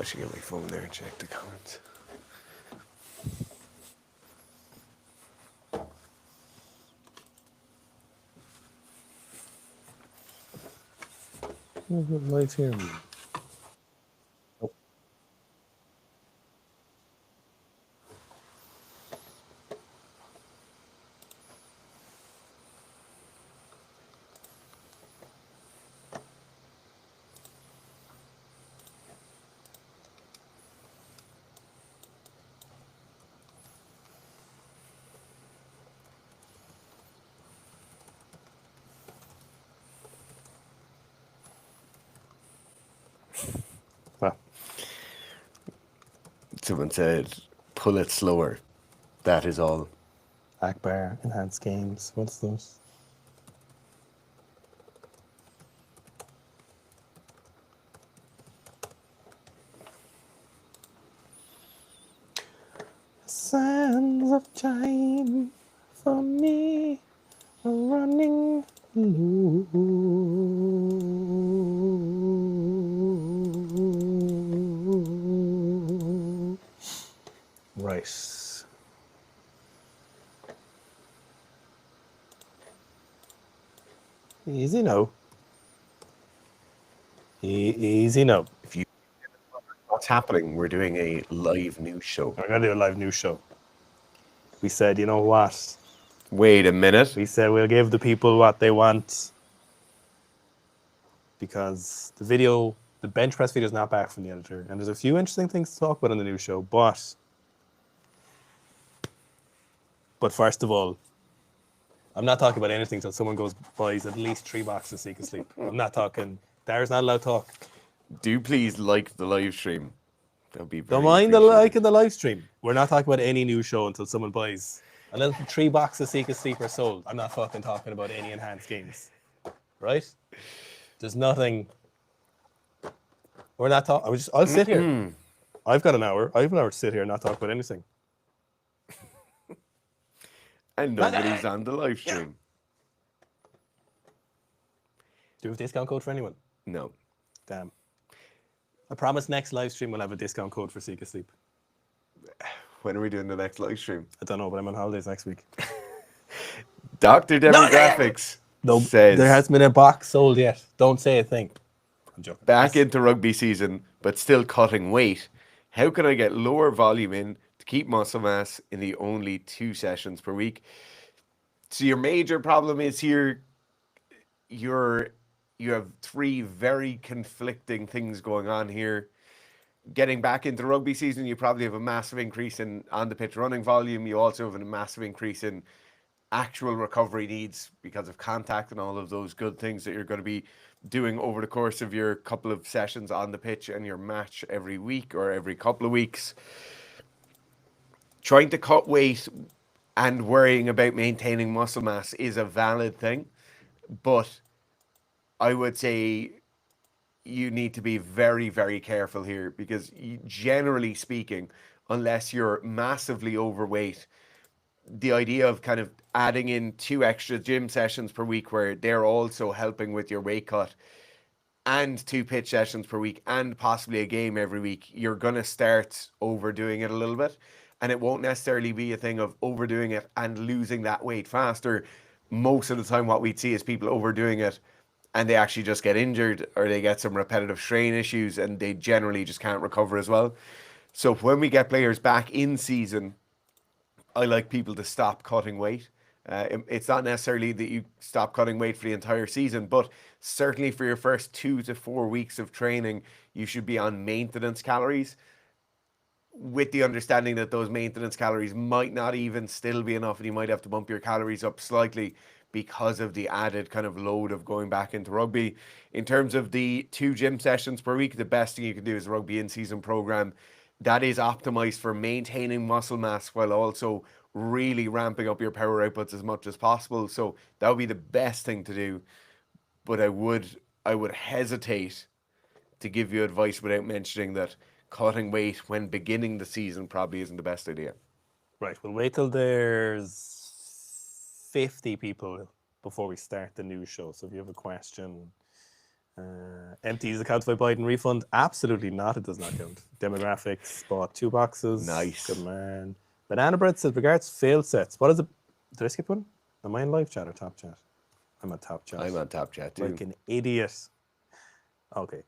I should get my phone there and check the comments. Lights here. Well, Someone said, pull it slower. That is all. Akbar, enhanced games. What's those? Sands of time for me are running low. Right. Easy now. Easy now. If you what's happening, we're doing a live news show. We're going to do a live news show. We said, you know what? Wait a minute. We said we'll give the people what they want. Because the bench press video is not back from the editor. And there's a few interesting things to talk about on the news show. But first of all, I'm not talking about anything until someone buys at least 3 boxes of Seek and Sleep. I'm not talking. Dar's not allowed to talk. Do please like the live stream. That'll be very Don't mind the appreciated. like in the live stream. We're not talking about any news show until someone buys. Until 3 boxes of Seek and Sleep are sold, I'm not fucking talking about any enhanced games. Right? There's nothing. We're not talking. I'll sit here. I've got an hour. I have an hour to sit here and not talk about anything. And nobody's on the live stream. Do you have a discount code for anyone? No. Damn. I promise next live stream we'll have a discount code for Seek and Sleep. When are we doing the next live stream? I don't know, but I'm on holidays next week. Dr. Demographics says there hasn't been a box sold yet. Don't say a thing. I'm joking. back into rugby season, but still cutting weight. How can I get lower volume in to keep muscle mass in the only 2 sessions per week? So your major problem is here you have 3 very conflicting things going on here. Getting back into rugby season, you probably have a massive increase in on the pitch running volume. You also have a massive increase in actual recovery needs because of contact and all of those good things that you're going to be doing over the course of your couple of sessions on the pitch and your match every week or every couple of weeks. Trying to cut weight and worrying about maintaining muscle mass is a valid thing, but I would say you need to be very, very careful here because generally speaking, unless you're massively overweight, the idea of kind of adding in 2 extra gym sessions per week where they're also helping with your weight cut and 2 pitch sessions per week and possibly a game every week, you're going to start overdoing it a little bit. And it won't necessarily be a thing of overdoing it and losing that weight faster. Most of the time what we'd see is people overdoing it and they actually just get injured or they get some repetitive strain issues and they generally just can't recover as well. So when we get players back in season, I like people to stop cutting weight. It's not necessarily that you stop cutting weight for the entire season, but certainly for your first 2 to 4 weeks of training, you should be on maintenance calories with the understanding that those maintenance calories might not even still be enough and you might have to bump your calories up slightly because of the added kind of load of going back into rugby. In terms of the 2 gym sessions per week, the best thing you can do is a rugby in-season program that is optimized for maintaining muscle mass while also really ramping up your power outputs as much as possible. So that would be the best thing to do. But I would hesitate to give you advice without mentioning that cutting weight when beginning the season probably isn't the best idea. Right, we'll wait till there's 50 people before we start the news show. So if you have a question, Empties account by Biden refund? Absolutely not. It does not count. Demographics, bought 2 boxes. Nice. Good man. Banana Bread says, regards failed sets. What is it? Did I skip one? Am I in live chat or top chat? I'm on top chat. I'm on top chat too. Like an idiot. Okay.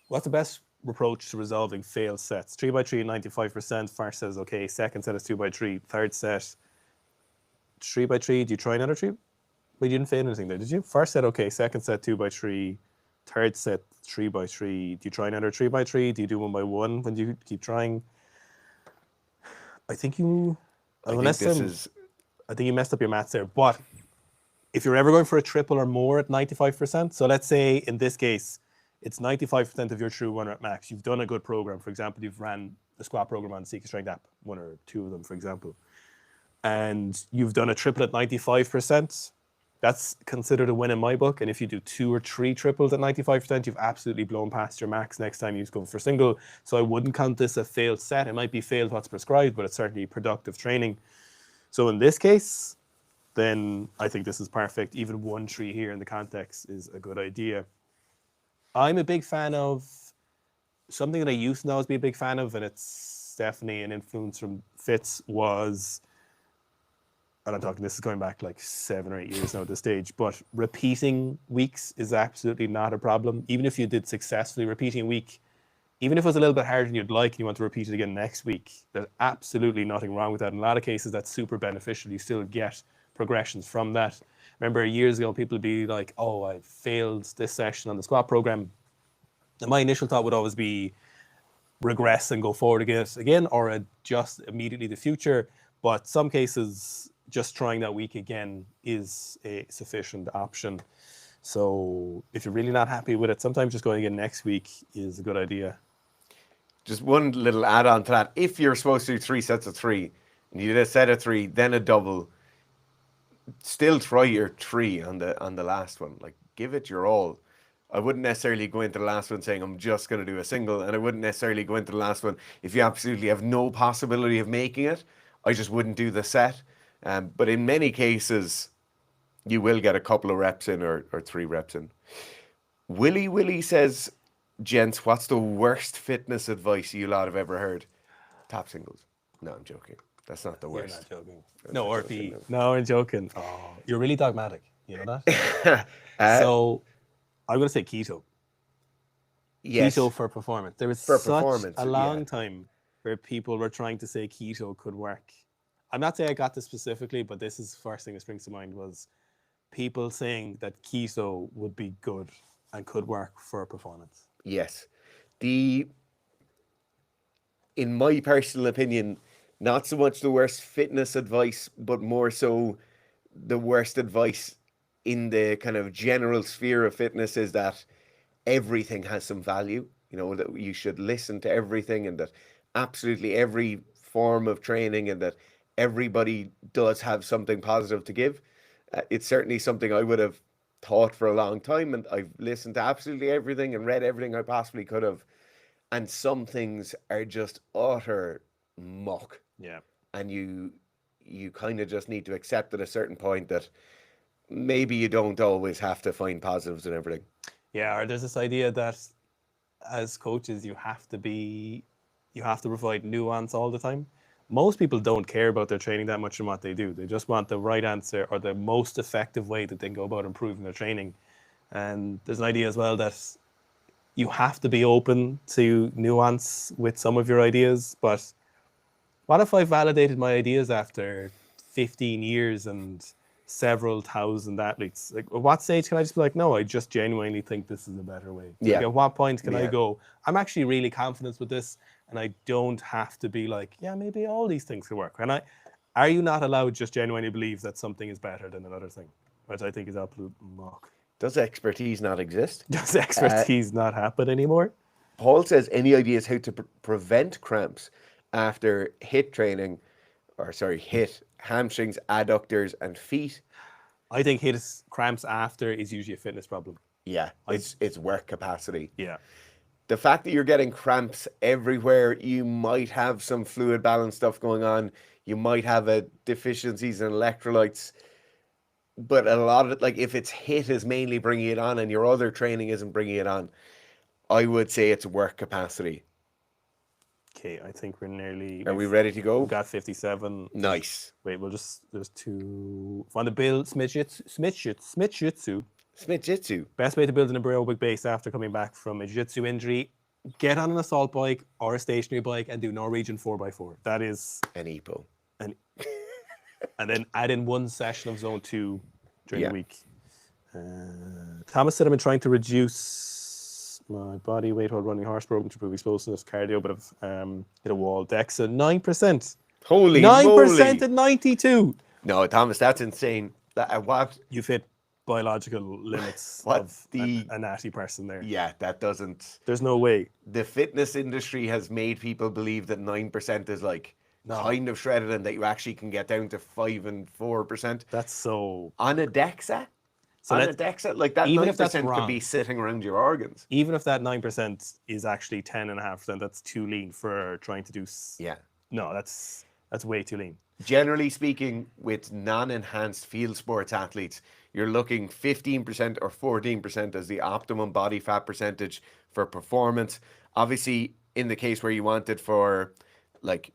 What's the best approach to resolving failed sets? 3x3, 95%. First says, okay. Second set is 2x3. Third set, 3x3. Do you try another 3? Well, you didn't fail anything there, did you? First set, okay. Second set, 2x3. Third set, 3x3. Do you try another 3x3? Do you do 1x1 when you keep trying? I think you... I think you messed up your maths there. But if you're ever going for a triple or more at 95%, so let's say in this case, it's 95% of your true 1 rep max. You've done a good program. For example, you've ran the squat program on the Seeker Strength app, 1 or 2 of them, for example. And you've done a triple at 95%. That's considered a win in my book. And if you do 2 or 3 triples at 95%, you've absolutely blown past your max next time you go for single. So I wouldn't count this a failed set. It might be failed what's prescribed, but it's certainly productive training. So in this case, then I think this is perfect. Even 1-3 here in the context is a good idea. I'm a big fan of something that I used to always be a big fan of, and it's definitely an influence from Fitz was, and I'm talking, this is going back like 7 or 8 years now at this stage, but repeating weeks is absolutely not a problem. Even if you did successfully repeating a week, even if it was a little bit harder than you'd like and you want to repeat it again next week, there's absolutely nothing wrong with that. In a lot of cases, that's super beneficial. You still get progressions from that. Remember years ago, people would be like, oh, I failed this session on the squat program. And my initial thought would always be regress and go forward again or adjust immediately the future. But some cases, just trying that week again is a sufficient option. So if you're really not happy with it, sometimes just going again next week is a good idea. Just one little add-on to that. If you're supposed to do 3 sets of 3, and you did a set of 3, then a double, still try your 3 on the last one. Like, give it your all. I wouldn't necessarily go into the last one saying I'm just going to do a single, and I wouldn't necessarily go into the last one if you absolutely have no possibility of making it. I just wouldn't do the set. But in many cases, you will get a couple of reps in or 3 reps in. Willie says, gents, what's the worst fitness advice you lot have ever heard? Top singles. No, I'm joking. That's not the worst. You're not joking. No, RP. No, I'm joking. Oh, you're really dogmatic. You know that? So I'm going to say keto. Yes. Keto for performance. There was such a long time where people were trying to say keto could work. I'm not saying I got this specifically, but this is the first thing that springs to mind was people saying that keto would be good and could work for performance. Yes. In my personal opinion, not so much the worst fitness advice, but more so the worst advice in the kind of general sphere of fitness is that everything has some value. You know, that you should listen to everything and that absolutely every form of training and that everybody does have something positive to give. It's certainly something I would have thought for a long time, and I've listened to absolutely everything and read everything I possibly could have. And some things are just utter muck. Yeah. And you kind of just need to accept at a certain point that maybe you don't always have to find positives in everything. Yeah, or there's this idea that as coaches you have to provide nuance all the time. Most people don't care about their training that much and what they do. They just want the right answer or the most effective way that they can go about improving their training. And there's an idea as well that you have to be open to nuance with some of your ideas. But what if I validated my ideas after 15 years and several thousand athletes? Like, at what stage can I just be like, no, I just genuinely think this is a better way? Yeah. Like, at what point can I go, I'm actually really confident with this, and I don't have to be like, yeah, maybe all these things could work. And are you not allowed to just genuinely believe that something is better than another thing? Which I think is absolute muck. Does expertise not exist? Does expertise not happen anymore? Paul says, any ideas how to prevent cramps after HIIT training, HIIT, hamstrings, adductors, and feet? I think HIIT cramps after is usually a fitness problem. Yeah, it's work capacity. Yeah. The fact that you're getting cramps everywhere, you might have some fluid balance stuff going on. You might have deficiencies in electrolytes. but a lot of it, like if its hit is mainly bringing it on and your other training isn't bringing it on, I would say it's work capacity. Okay, I think we're nearly. Are we ready to We've go? got 57. Nice. Wait, there's two. On the build, Smith Jitsu. Smith Jitsu. Best way to build an aerobic base after coming back from a jiu-jitsu injury: get on an assault bike or a stationary bike and do Norwegian 4x4. That is An EPO. and then add in one session of zone 2 during the week. Thomas said I've been trying to reduce my body weight while running horse program to improve explosiveness, cardio, but I've hit a wall. DEXA 9%. Holy 9% moly. at 92. No, Thomas, that's insane. What? You've hit biological limits What of a natty person there. Yeah, that doesn't. There's no way. The fitness industry has made people believe that 9% is like kind of shredded and that you actually can get down to 5 and 4%. That's so. On a DEXA? So on a DEXA, like that even 9% if that's could wrong, be sitting around your organs. Even if that 9% is actually 10.5%, that's too lean for trying to do. Yeah. No, that's way too lean. Generally speaking, with non-enhanced field sports athletes, you're looking 15% or 14% as the optimum body fat percentage for performance. Obviously, in the case where you want it for like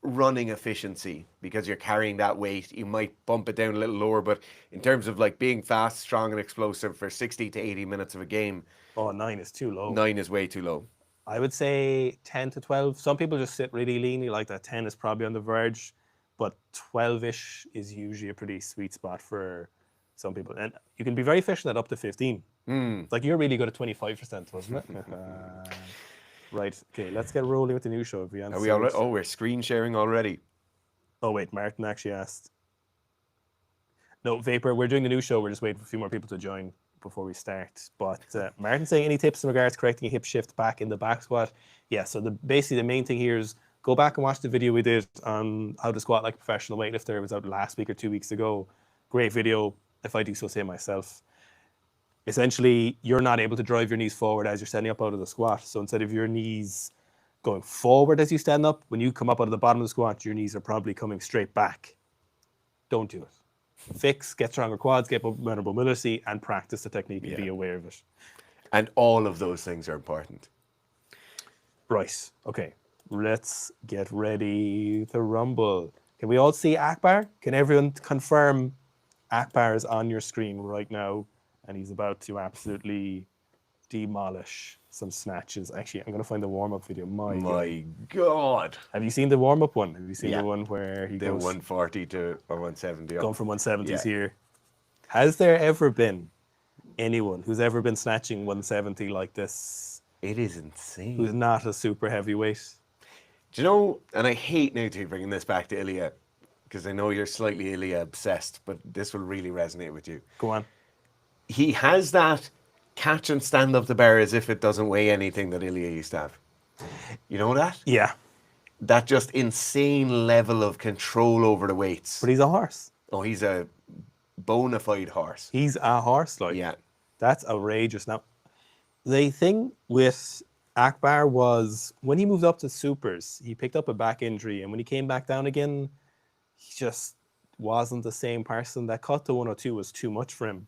running efficiency, because you're carrying that weight, you might bump it down a little lower. But in terms of like being fast, strong, and explosive for 60 to 80 minutes of a game, 9 is too low. 9 is way too low. I would say 10 to 12. Some people just sit really leanly, like that 10 is probably on the verge, but 12-ish is usually a pretty sweet spot for some people. And you can be very efficient at up to 15. Like you're really good at 25%, wasn't it? Right. Okay, let's get rolling with the new show. Are we already? Oh, we're screen sharing already. Oh, wait, Martin actually asked. No, Vapor, we're doing the new show. We're just waiting for a few more people to join before we start. But Martin saying, any tips in regards to correcting a hip shift back in the back squat? Yeah, so basically the main thing here is go back and watch the video we did on how to squat like a professional weightlifter. It was out last week or 2 weeks ago. Great video, if I do so say myself. Essentially, you're not able to drive your knees forward as you're standing up out of the squat. So instead of your knees going forward as you stand up, when you come up out of the bottom of the squat, your knees are probably coming straight back. Don't do it. Fix, get stronger quads, get better mobility, and practice the technique and be aware of it. And all of those things are important. Right. Okay. Let's get ready to rumble. Can we all see Akbar? Can everyone confirm Akbar is on your screen right now? And he's about to absolutely demolish some snatches. Actually, I'm going to find the warm-up video. My God. Have you seen the warm-up one? Have you seen the one where he goes... The 140 to or 170 up. Going from 170s here. Has there ever been anyone who's ever been snatching 170 like this? It is insane. Who's not a super heavyweight? Do you know, and I hate now to bringing this back to Ilya, because I know you're slightly Ilya obsessed, but this will really resonate with you. Go on. He has that catch and stand up the bar as if it doesn't weigh anything that Ilya used to have. You know that? Yeah. That just insane level of control over the weights. But he's a horse. Oh, he's a bona fide horse. He's a horse, like. Yeah. That's outrageous. Now, the thing with Akbar was when he moved up to supers, he picked up a back injury. And when he came back down again, he just wasn't the same person. That cut to 102 was too much for him.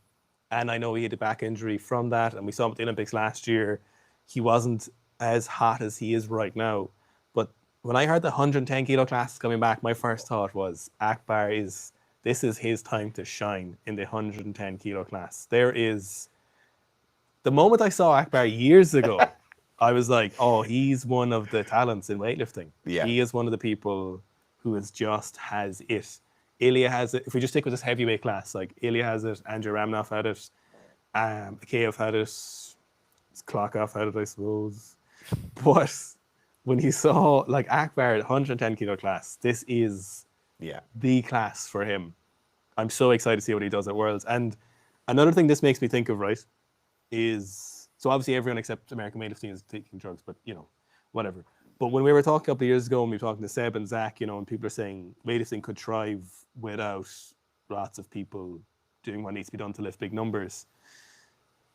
And I know he had a back injury from that. And we saw him at the Olympics last year. He wasn't as hot as he is right now. But when I heard the 110 kilo class coming back, my first thought was Akbar this is his time to shine in the 110 kilo class. The moment I saw Akbar years ago, I was like, oh, he's one of the talents in weightlifting. Yeah. He is one of the people who has it. Ilya has it. If we just stick with this heavyweight class, like Ilya has it, Andrew Ramnov had it, Akayev had it, Klokov had it, I suppose. But when you saw like Akbar at 110 kilo class, this is the class for him. I'm so excited to see what he does at Worlds. And another thing this makes me think of, right, is, so obviously everyone except American weightlifting is taking drugs, but, you know, whatever. But when we were talking a couple of years ago, and we were talking to Seb and Zach, you know, and people are saying weightlifting could thrive without lots of people doing what needs to be done to lift big numbers.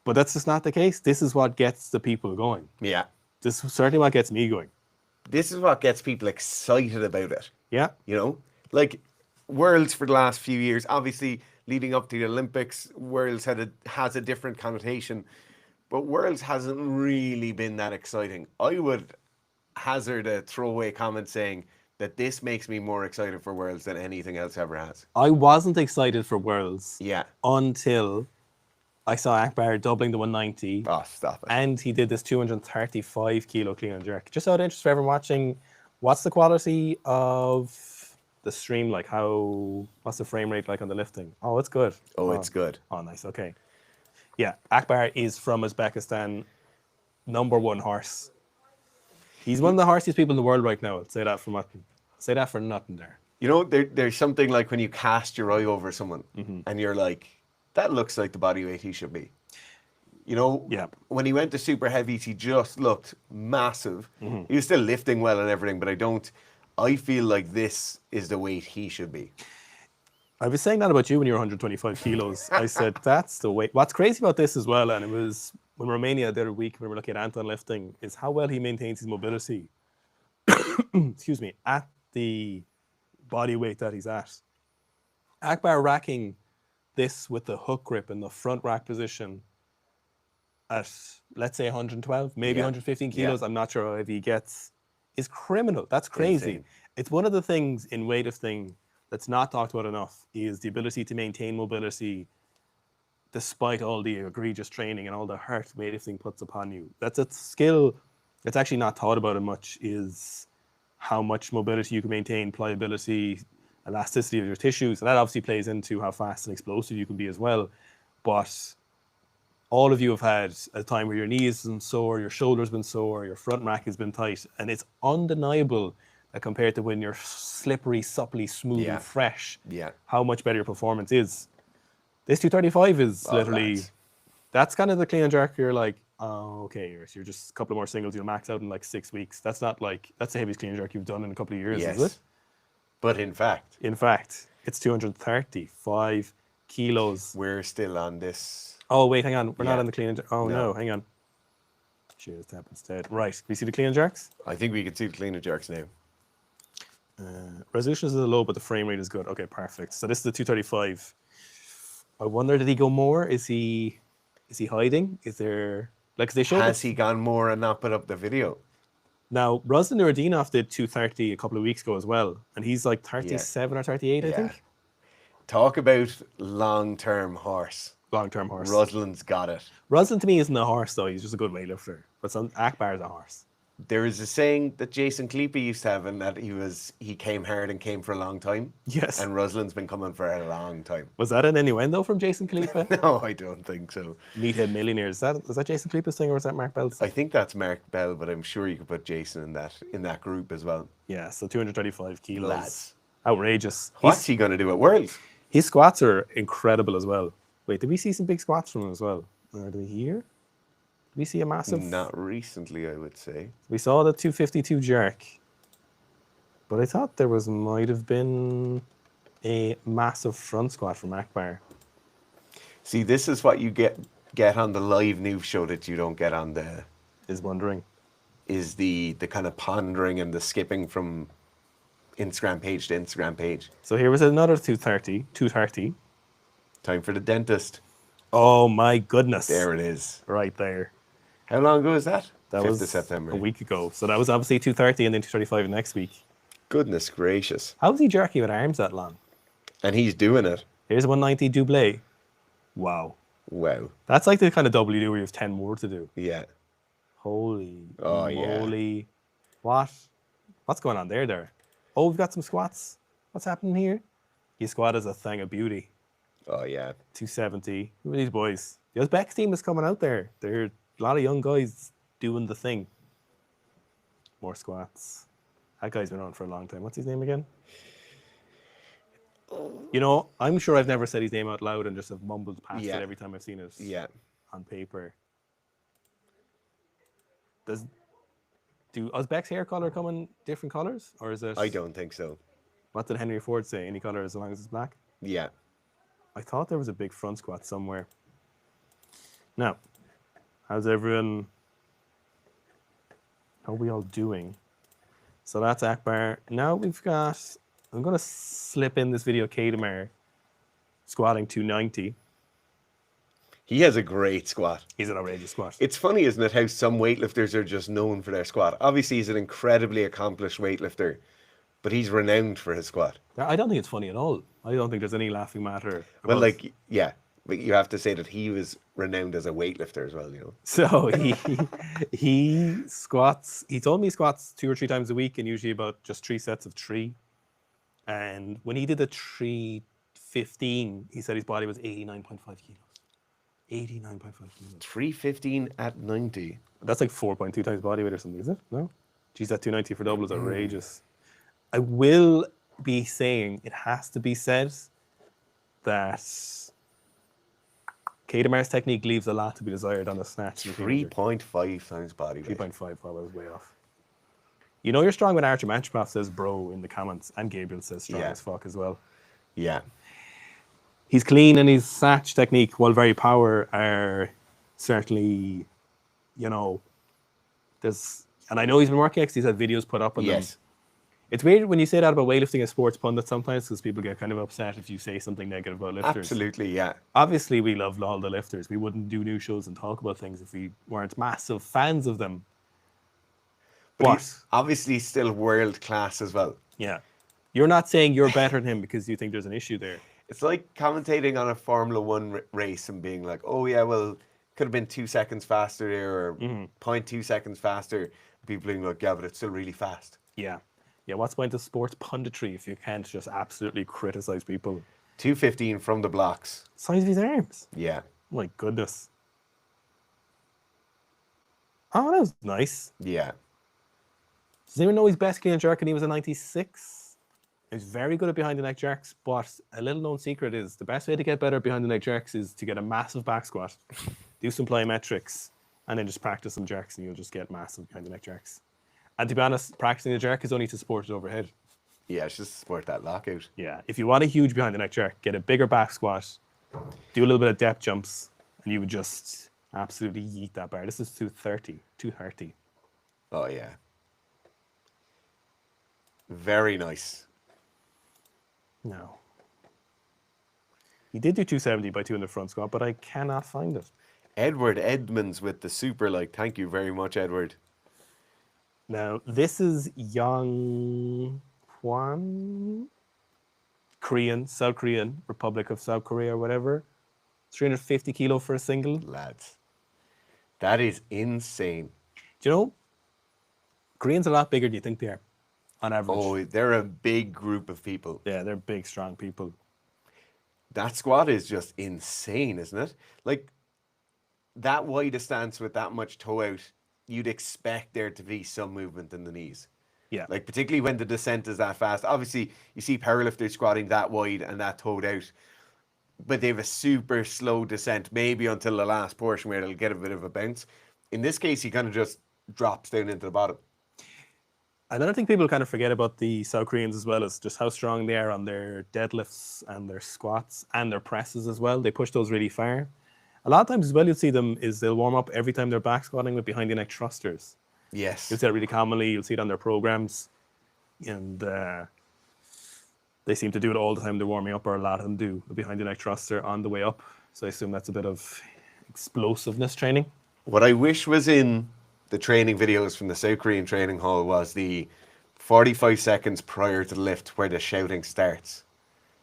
But that's just not the case. This is what gets the people going. Yeah. This is certainly what gets me going. This is what gets people excited about it. Yeah. You know, like Worlds for the last few years, obviously leading up to the Olympics, Worlds has a different connotation, but Worlds hasn't really been that exciting. I would hazard a throwaway comment saying that this makes me more excited for Worlds than anything else ever has. I wasn't excited for Worlds Yeah. until I saw Akbar doubling the 190. Oh, stop it. And he did this 235 kilo clean and jerk. Just out of interest for everyone watching, what's the quality of the stream like? What's the frame rate like on the lifting? Oh, it's good. Oh, it's good. Oh, nice. Okay. Yeah, Akbar is from Uzbekistan, #1 horse. He's one of the horsiest people in the world right now. I'd say that for nothing. Say that for nothing there. You know, there's something like when you cast your eye over someone and you're like, that looks like the body weight he should be. You know, Yeah. when he went to super heavies, he just looked massive. He was still lifting well and everything, but I feel like this is the weight he should be. I was saying that about you when you were 125 kilos. I said, that's the weight. What's crazy about this as well, and it was when Romania the other week, when we were looking at Anton lifting, is how well he maintains his mobility. Excuse me, at the body weight that he's at. Akbar racking this with the hook grip in the front rack position at, let's say, 112, maybe 115 kilos, I'm not sure how heavy he gets, is criminal. That's crazy. Insane. It's one of the things in weightlifting that's not talked about enough is the ability to maintain mobility despite all the egregious training and all the hurt weightlifting puts upon you. That's a skill that's actually not thought about much, is how much mobility you can maintain, pliability, elasticity of your tissues. And that obviously plays into how fast and explosive you can be as well. But all of you have had a time where your knees have been sore, your shoulders been sore, your front rack has been tight. And it's undeniable that compared to when you're slippery, supply, smooth, and fresh, how much better your performance is. This 235 is literally, that's kind of the clean and jerk. You're like, oh, okay, you're just a couple of more singles, you'll max out in like 6 weeks. That's not like, that's the heaviest clean and jerk you've done in a couple of years, is it? But in fact, it's 235 kilos. We're still on this. Oh, wait, hang on. We're not on the clean and jerk. Oh, no, hang on. Cheers, tap instead. Right, can you see the clean and jerks? I think we can see the clean and jerks now. Resolution is a little low, but the frame rate is good. Okay, perfect. So this is the 235. I wonder, did he go more? Is he hiding? Is there, like, they showed Has he gone more and not put up the video? Now, Ruslan Nuradinov did 230 a couple of weeks ago as well, and he's like 37 or 38, I think. Talk about long-term horse. Long-term horse. Ruslan's got it. Ruslan to me isn't a horse, though. He's just a good weightlifter. But Akbar's a horse. There is a saying that Jason Klepe used to have, and that he came hard and came for a long time. Yes. And Ruslan's been coming for a long time. Was that an innuendo from Jason Klepe? No, I don't think so. Meathead Millionaires. Was that Jason Klepe's thing, or was that Mark Bell's? I think that's Mark Bell, but I'm sure you could put Jason in that group as well. Yeah, so 235 kilos. Lads. Outrageous. What's he going to do at Worlds? His squats are incredible as well. Wait, did we see some big squats from him as well? Are they here? Did we see a massive? Not recently, I would say. We saw the 252 jerk. But I thought there might have been a massive front squat from Akbar. See, this is what you get on the live news show that you don't get on the... Is wondering. Is the kind of pondering and the skipping from Instagram page to Instagram page. So here was another 230. Time for the dentist. Oh my goodness. There it is. Right there. How long ago was that? That 5th was of September. a week ago. So that was obviously 230 and then 235 next week. Goodness gracious. How was he jerky with arms that long? And he's doing it. Here's a 190 double. Wow. Wow. That's like the kind of double you do where you have 10 more to do. Yeah. Holy moly. Yeah. What? What's going on there? Oh, we've got some squats. What's happening here? His squat is a thing of beauty. Oh, yeah. 270. Who are these boys? The Uzbek team is coming out there. They're a lot of young guys doing the thing. More squats. That guy's been on for a long time. What's his name again? You know, I'm sure I've never said his name out loud and just have mumbled past it every time I've seen it on paper. Do Uzbek's hair color come in different colors? Or is it... I don't think so. What did Henry Ford say? Any color as long as it's black? Yeah. I thought there was a big front squat somewhere. Now, how's everyone... How are we all doing? So that's Akbar. Now we've got... I'm going to slip in this video Kademar squatting 290. He has a great squat. He's an outrageous squat. It's funny, isn't it, how some weightlifters are just known for their squat. Obviously, he's an incredibly accomplished weightlifter, but he's renowned for his squat. I don't think it's funny at all. I don't think there's any laughing matter. Well, yeah, but you have to say that he was renowned as a weightlifter as well, you know. So he squats. He told me he squats 2 or 3 times a week, and usually about just 3 sets of 3. And when he did the 315, he said his body was 89.5 kilos. 89.5 kilos. 315 at 90. That's like 4.2 times body weight or something, is it? No? Geez, that 290 for double is outrageous. I will be saying, it has to be said, that Kadamar's technique leaves a lot to be desired on the snatch. 3.5 times body weight. 3.5, I was way off. You know you're strong when Archer Matchcraft says bro in the comments, and Gabriel says strong as fuck as well. Yeah. He's clean, and his snatch technique, while very power, are certainly, you know, there's, and I know he's been working because he's had videos put up on them. It's weird when you say that about weightlifting as sports pundits sometimes, because people get kind of upset if you say something negative about lifters. Absolutely, yeah. Obviously, we love all the lifters. We wouldn't do new shows and talk about things if we weren't massive fans of them. But he's obviously still world class as well. Yeah. You're not saying you're better than him because you think there's an issue there. It's like commentating on a Formula 1 race and being like, oh yeah, well, could have been 2 seconds faster there, or 0.2 seconds faster. People being like, yeah, but it's still really fast. Yeah. Yeah, what's the point of sports punditry if you can't just absolutely criticize people? 215 from the blocks. Size of his arms. Yeah. My goodness. Oh, that was nice. Yeah. Does anyone know his best clean and jerk, and he was a 96? He's very good at behind the neck jerks, but a little known secret is the best way to get better behind the neck jerks is to get a massive back squat, do some plyometrics, and then just practice some jerks, and you'll just get massive behind the neck jerks. And to be honest, practicing the jerk is only to support it overhead. Yeah, it's just to support that lockout. Yeah, if you want a huge behind the neck jerk, get a bigger back squat, do a little bit of depth jumps, and you would just absolutely yeet that bar. This is 230. Oh, yeah. Very nice. No. He did do 270 by 2 in the front squat, but I cannot find it. Edward Edmonds with the super like. Thank you very much, Edward. Now, this is Young Hwan, South Korean, Republic of South Korea or whatever. 350 kilo for a single. Lads, that is insane. Do you know, Koreans are a lot bigger than you think they are, on average. Oh, they're a big group of people. Yeah, they're big, strong people. That squat is just insane, isn't it? Like, that wide a stance with that much toe out, you'd expect there to be some movement in the knees. Yeah. Like, particularly when the descent is that fast. Obviously, you see powerlifters squatting that wide and that toed out, but they have a super slow descent, maybe until the last portion where it'll get a bit of a bounce. In this case, he kind of just drops down into the bottom. Another thing people kind of forget about the South Koreans as well is just how strong they are on their deadlifts and their squats and their presses as well. They push those really far. A lot of times as well, you'll see them is they'll warm up every time they're back squatting with behind the neck thrusters. Yes. You'll see that really commonly. You'll see it on their programs. And they seem to do it all the time they're warming up, or a lot of them do, the behind the neck thruster on the way up. So I assume that's a bit of explosiveness training. What I wish was in the training videos from the South Korean training hall was the 45 seconds prior to the lift where the shouting starts.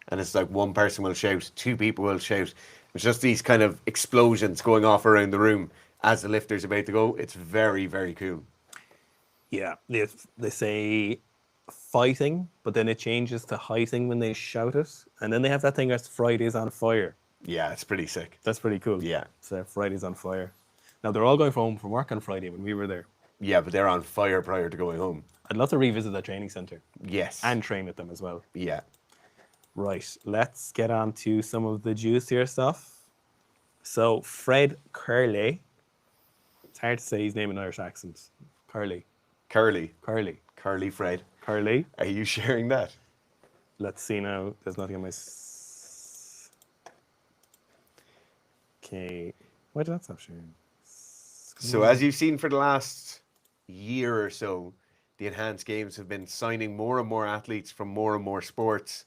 And it's like one person will shout, 2 people will shout. It's just these kind of explosions going off around the room as the lifter's about to go. It's very, very cool. Yeah, they say fighting, but then it changes to highting when they shout it. And then they have that thing that's Fridays on fire. Yeah, it's pretty sick. That's pretty cool. Yeah. So Fridays on fire. Now, they're all going home from work on Friday when we were there. Yeah, but they're on fire prior to going home. I'd love to revisit that training center. Yes. And train at them as well. Yeah. Right, let's get on to some of the juicier stuff. So, Fred Curley. It's hard to say his name in Irish accent. Curley. Curly Fred. Curley. Are you sharing that? Let's see now. There's nothing on my... Okay. Why did that stop sharing? So as you've seen for the last year or so, the Enhanced Games have been signing more and more athletes from more and more sports.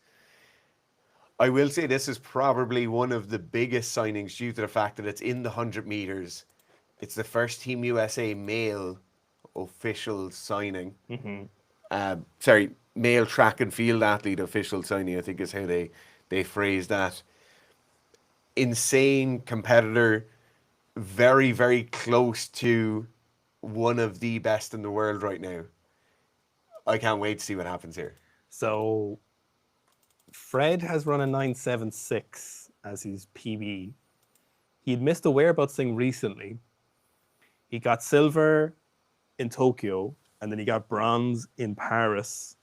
I will say this is probably one of the biggest signings due to the fact that it's in the 100 meters. It's the first Team USA male official signing. Sorry, male track and field athlete official signing, I think is how they phrase that. Insane competitor, very, very close to one of the best in the world right now. I can't wait to see what happens here. So Fred has run a 9.76 as his PB. He'd missed a whereabouts thing recently. He got silver in Tokyo, and then he got bronze in Paris.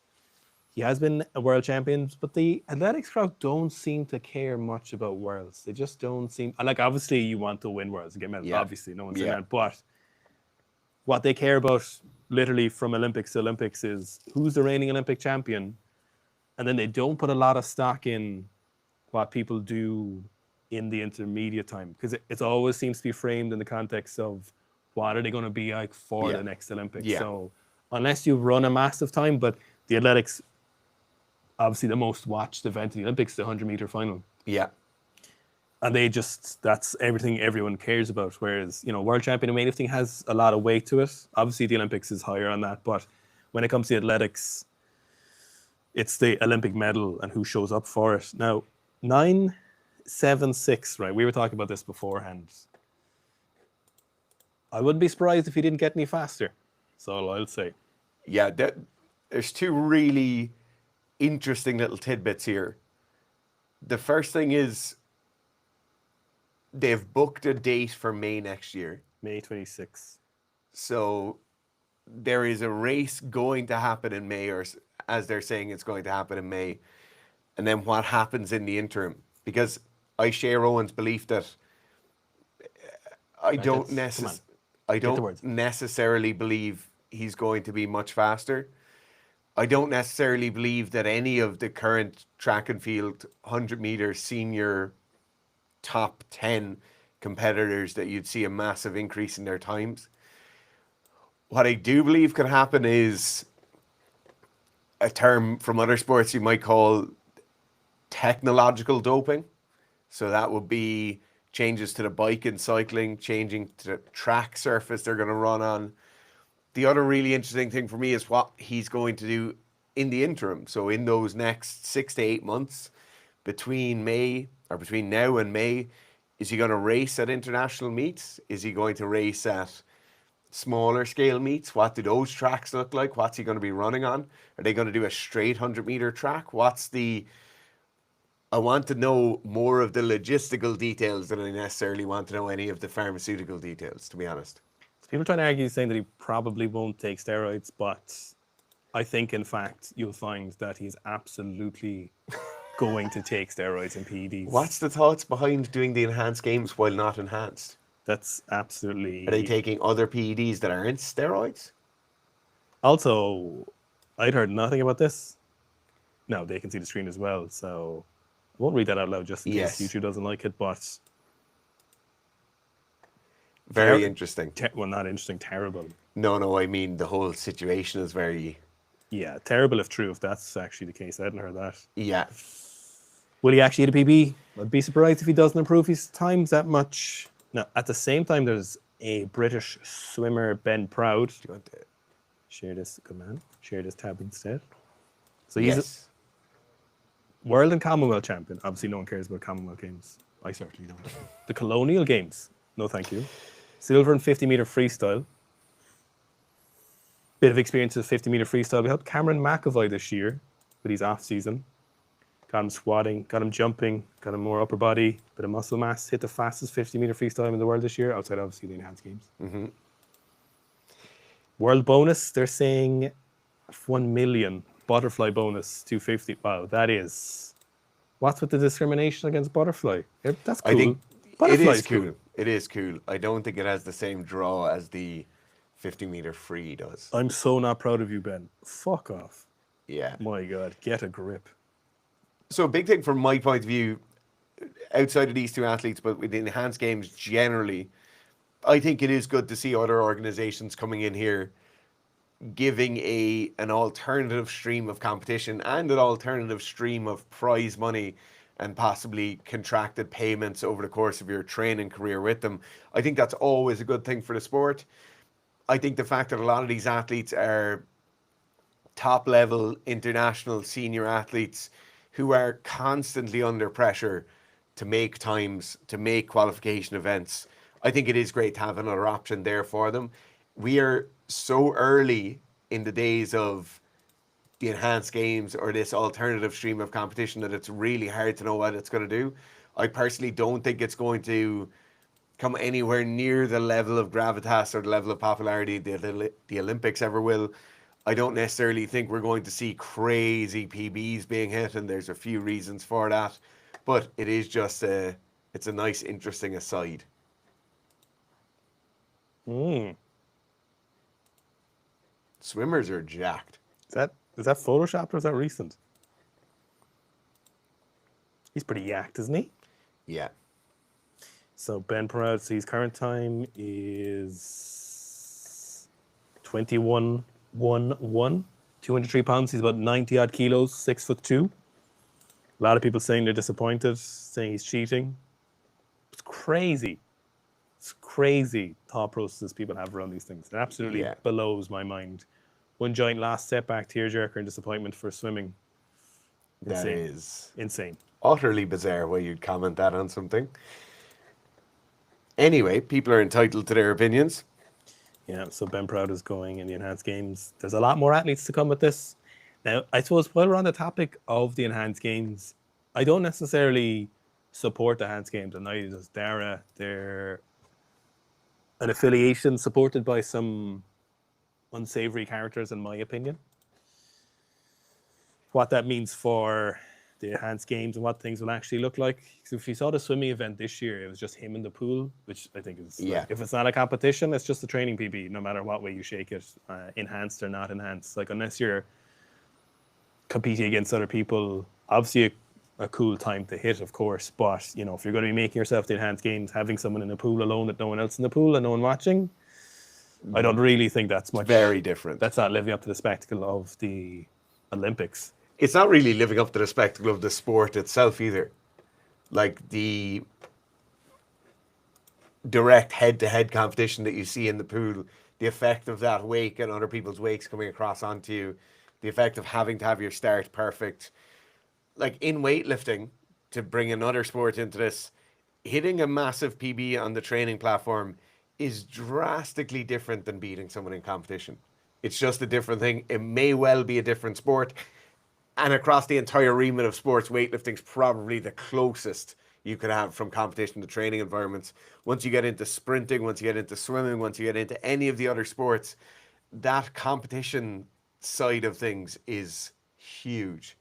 He has been a world champion, but the athletics crowd don't seem to care much about worlds. They just don't seem like, obviously you want to win worlds and get medals. Yeah. Obviously, no one's saying that. But what they care about literally from Olympics to Olympics is who's the reigning Olympic champion. And then they don't put a lot of stock in what people do in the intermediate time, because it always seems to be framed in the context of what are they going to be like for the next Olympics. Yeah. So unless you run a massive time, but the athletics, obviously the most watched event in the Olympics, the 100-meter final. Yeah. And that's everything everyone cares about. Whereas, world champion in weightlifting has a lot of weight to it. Obviously the Olympics is higher on that, but when it comes to athletics, it's the Olympic medal and who shows up for it. Now, 9.76, right? We were talking about this beforehand. I wouldn't be surprised if he didn't get any faster. That's all I'll say. Yeah, there's two really interesting little tidbits here. The first thing is they've booked a date for May next year. May 26. So there is a race going to happen in May, or as they're saying, it's going to happen in May. And then what happens in the interim? Because I share Owen's belief that I don't necessarily believe he's going to be much faster. I don't necessarily believe that any of the current track and field 100-meter senior top 10 competitors that you'd see a massive increase in their times. What I do believe could happen is a term from other sports you might call technological doping. So that would be changes to the bike and cycling, changing to the track surface they're going to run on. The other really interesting thing for me is what he's going to do in the interim. So in those next 6 to 8 months between now and May, is he going to race at international meets? Is he going to race at smaller scale meets? What do those tracks look like? What's he going to be running on? Are they going to do a straight 100-meter track? I want to know more of the logistical details than I necessarily want to know any of the pharmaceutical details, to be honest. People trying to argue saying that he probably won't take steroids, but I think, in fact, you'll find that he's absolutely going to take steroids and PEDs. What's the thoughts behind doing the enhanced games while not enhanced? That's absolutely... Are they taking other PEDs that aren't steroids? Also, I'd heard nothing about this. No, they can see the screen as well, so I won't read that out loud just in case YouTube doesn't like it, but... Very interesting. Well, not interesting, terrible. No, I mean the whole situation is very... Yeah, terrible if true, if that's actually the case. I hadn't heard that. Yeah. Will he actually hit a PB? I'd be surprised if he doesn't improve his times that much. Now, at the same time, there's a British swimmer, Ben Proud. Do you want to... Share this, good man. Share this tab instead. So he's a World and Commonwealth champion. Obviously, no one cares about Commonwealth Games. I certainly don't. The Colonial Games. No, thank you. Silver in 50-meter freestyle. Bit of experience with 50-meter freestyle. We helped Cameron McAvoy this year with his off-season. Got him squatting, got him jumping, got him more upper body, bit of muscle mass. Hit the fastest 50-meter freestyle in the world this year, outside obviously the enhanced games. Mm-hmm. World bonus, they're saying 1 million. Butterfly bonus, 250. Wow, that is... What's with the discrimination against butterfly? That's cool. I think Butterfly it is cool. It is cool. I don't think it has the same draw as the 50-meter free does. I'm so not proud of you, Ben. Fuck off. Yeah. My God, get a grip. So a big thing from my point of view, outside of these two athletes, but with the enhanced games generally, I think it is good to see other organizations coming in here giving an alternative stream of competition and an alternative stream of prize money and possibly contracted payments over the course of your training career with them. I think that's always a good thing for the sport. I think the fact that a lot of these athletes are top level international senior athletes who are constantly under pressure to make times, to make qualification events, I think it is great to have another option there for them. We are so early in the days of the enhanced games or this alternative stream of competition that it's really hard to know what it's going to do. I personally don't think it's going to come anywhere near the level of gravitas or the level of popularity the Olympics ever will. I don't necessarily think we're going to see crazy PBs being hit, and there's a few reasons for that. But it is just it's a nice, interesting aside. Swimmers are jacked. Is that photoshopped or is that recent? He's pretty yacked, isn't he? Yeah. So Ben Pereira's his current time is 21.11, 203 pounds. He's about 90 odd kilos, 6'2". A lot of people saying they're disappointed, saying he's cheating. It's crazy. It's crazy thought processes people have around these things. It absolutely blows my mind. One giant last setback, tearjerker, and disappointment for swimming. That is insane. Utterly bizarre why you'd comment that on something. Anyway, people are entitled to their opinions. Yeah, so Ben Proud is going in the enhanced games. There's a lot more athletes to come with this. Now, I suppose while we're on the topic of the enhanced games, I don't necessarily support the enhanced games, and neither does Dara. They're an affiliation supported by some unsavory characters, in my opinion. What that means for the enhanced games and what things will actually look like. So if you saw the swimming event this year, it was just him in the pool, which I think is, like, if it's not a competition, it's just a training PB, no matter what way you shake it, enhanced or not enhanced. Like, unless you're competing against other people, obviously a cool time to hit, of course, but, you know, if you're going to be making yourself the enhanced games, having someone in a pool alone with no one else in the pool and no one watching, I don't really think that's much. Very different. That's not living up to the spectacle of the Olympics. It's not really living up to the spectacle of the sport itself either. Like the direct head-to-head competition that you see in the pool, the effect of that wake and other people's wakes coming across onto you, the effect of having to have your start perfect. Like in weightlifting, to bring another sport into this, hitting a massive PB on the training platform is drastically different than beating someone in competition. It's just a different thing. It may well be a different sport. And across the entire remit of sports, weightlifting is probably the closest you could have from competition to training environments. Once you get into sprinting, once you get into swimming, once you get into any of the other sports, that competition side of things is huge.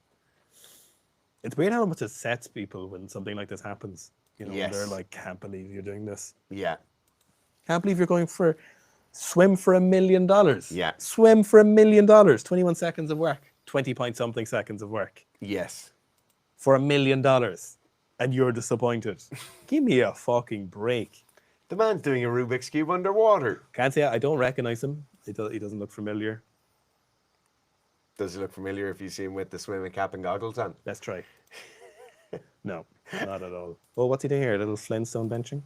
It's weird how much it sets people when something like this happens. You know, Yes. they're like, can't believe you're doing this. Yeah. Can't believe you're going for swim for $1 million. Yeah. Swim for $1 million. 21 seconds of work. 20-point-something seconds of work. Yes. For $1 million. And you're disappointed. Give me a fucking break. The man's doing a Rubik's Cube underwater. Can't say I don't recognize him. He doesn't look familiar. Does it look familiar if you see him with the swimming cap and goggles on? Let's try. No, not at all. Oh, what's he doing here? A little Flintstone benching?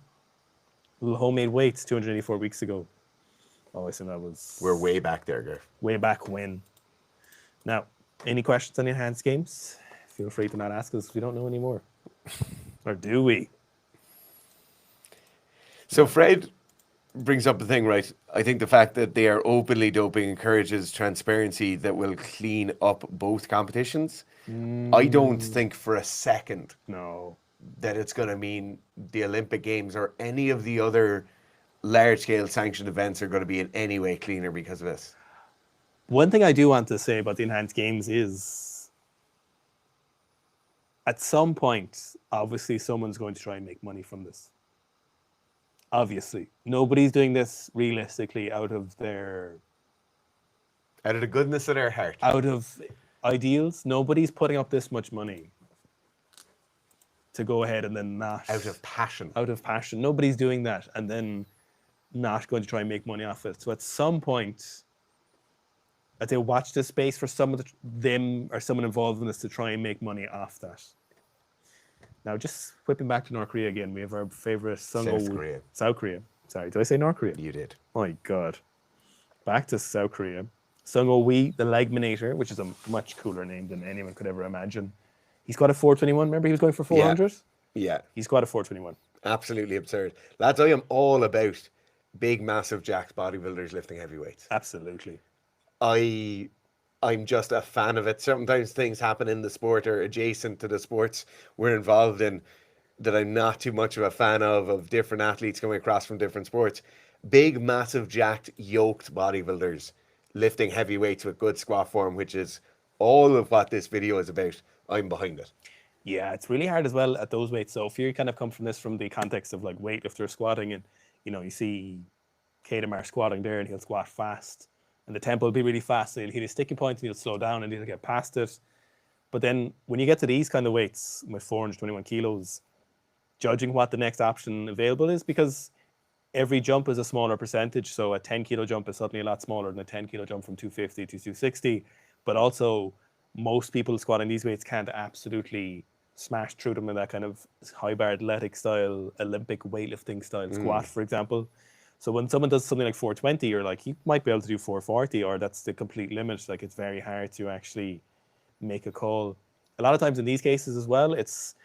Little homemade weights 284 weeks ago. Oh, I think that was... We're way back there, Gareth. Way back when. Now, any questions on the enhanced games? Feel free to not ask us. We don't know anymore. Or do we? So Fred brings up the thing, right? I think the fact that they are openly doping encourages transparency that will clean up both competitions. I don't think for a second that it's going to mean the Olympic Games or any of the other large-scale sanctioned events are going to be in any way cleaner because of this. One thing I do want to say about the enhanced games is at some point, obviously, someone's going to try and make money from this. Obviously. Nobody's doing this realistically out of the goodness of their heart. Out of ideals. Nobody's putting up this much money to go ahead and then not... Out of passion. Out of passion. Nobody's doing that and then not going to try and make money off it. So at some point... I'd say watch this space for some of them or someone involved in this to try and make money off that. Now, just whipping back to North Korea again, we have our favorite South Korea. South Korea. Sorry, did I say North Korea? You did. My God. Back to South Korea. Sung-ho Wee, the Legminator, which is a much cooler name than anyone could ever imagine. He squatted 421. Remember, he was going for 400? Yeah. He squatted 421. Absolutely absurd. Lads, I am all about big, massive jacks bodybuilders lifting heavy weights. Absolutely. I'm just a fan of it. Sometimes things happen in the sport or adjacent to the sports we're involved in that I'm not too much of a fan of different athletes coming across from different sports. Big, massive, jacked, yoked bodybuilders lifting heavy weights with good squat form, which is all of what this video is about. I'm behind it. Yeah, it's really hard as well at those weights. So if you kind of come from this from the context of like weightlifter squatting, and you see Kadamar squatting there and he'll squat fast and the tempo will be really fast. So he'll hit his sticking point and he'll slow down and he'll get past it. But then when you get to these kind of weights with 421 kilos, judging what the next option available is, because every jump is a smaller percentage. So a 10 kilo jump is suddenly a lot smaller than a 10 kilo jump from 250 to 260. But also most people squatting these weights can't absolutely smash through them in that kind of high bar athletic style, Olympic weightlifting style squat, for example. So when someone does something like 420, you're like, he might be able to do 440, or that's the complete limit. Like, it's very hard to actually make a call. A lot of times in these cases as well, it's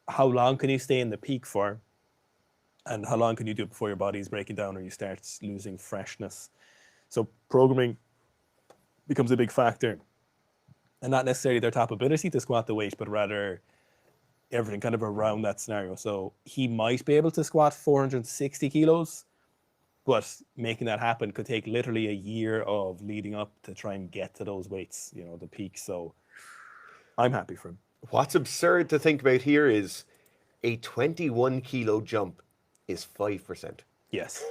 how long can you stay in the peak for, and how long can you do it before your body is breaking down or you start losing freshness. So programming becomes a big factor, and not necessarily their top ability to squat the weight, but rather everything kind of around that scenario. So he might be able to squat 460 kilos, but making that happen could take literally a year of leading up to try and get to those weights, the peak. So I'm happy for him. What's absurd to think about here is a 21 kilo jump is 5%. Yes.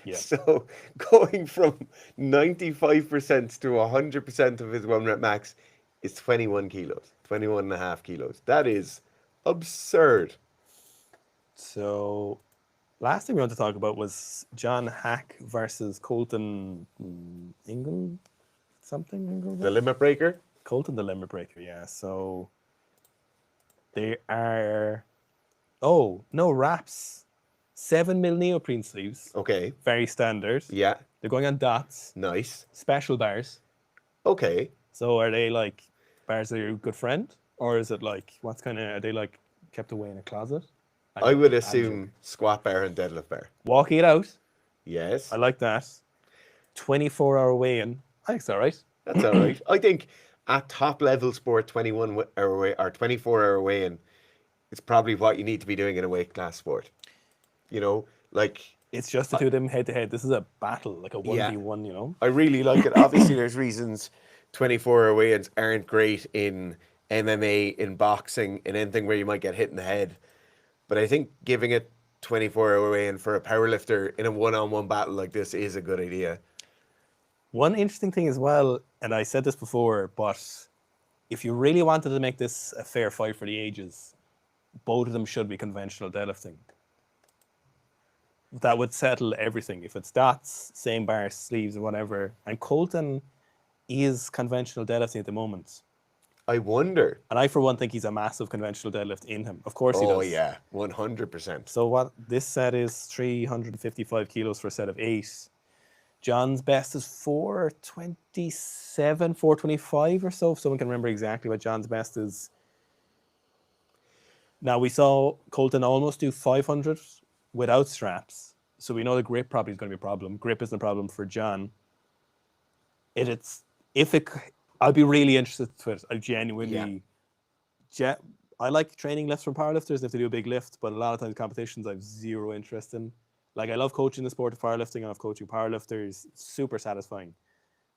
Yeah. So going from 95% to 100% of his 1 rep max is 21 kilos, 21 and a half kilos. That is absurd. So last thing we want to talk about was John Haack versus Colton Ingle, The limit breaker? Colton the limit breaker, yeah. So they are, no wraps. 7 mil neoprene sleeves. Okay. Very standard. Yeah. They're going on dots. Nice. Special bars. Okay. So are they like bars that are your good friend? Or is it like, are they like kept away in a closet? I would assume squat bar and deadlift bar. Walk it out. Yes. I like that. 24-hour weigh-in. I think it's all right. That's all right. I think at top level sport, 21-hour weigh or 24-hour weigh-in is probably what you need to be doing in a weight class sport. It's just the two of them head to head. This is a battle, like a 1v1, I really like it. Obviously, there's reasons 24-hour weigh-ins aren't great in MMA, in boxing, in anything where you might get hit in the head. But I think giving it 24-hour weigh-in for a powerlifter in a one-on-one battle like this is a good idea. One interesting thing as well, and I said this before, but if you really wanted to make this a fair fight for the ages, both of them should be conventional deadlifting. That would settle everything. If it's dots, same bars, sleeves, or whatever. And Colton is conventional deadlifting at the moment. I wonder. And I, for one, think he's a massive conventional deadlift in him. Of course he does. Oh, yeah. 100%. So what this set is 355 kilos for a set of 8. John's best is 427, 425 or so, if someone can remember exactly what John's best is. Now, we saw Colton almost do 500 without straps. So we know the grip probably is going to be a problem. Grip isn't a problem for John. I'd be really interested to it. I genuinely... Yeah. I like training lifts from powerlifters if they do a big lift, but a lot of times competitions I have zero interest in. Like, I love coaching the sport of powerlifting. I love coaching powerlifters. Super satisfying.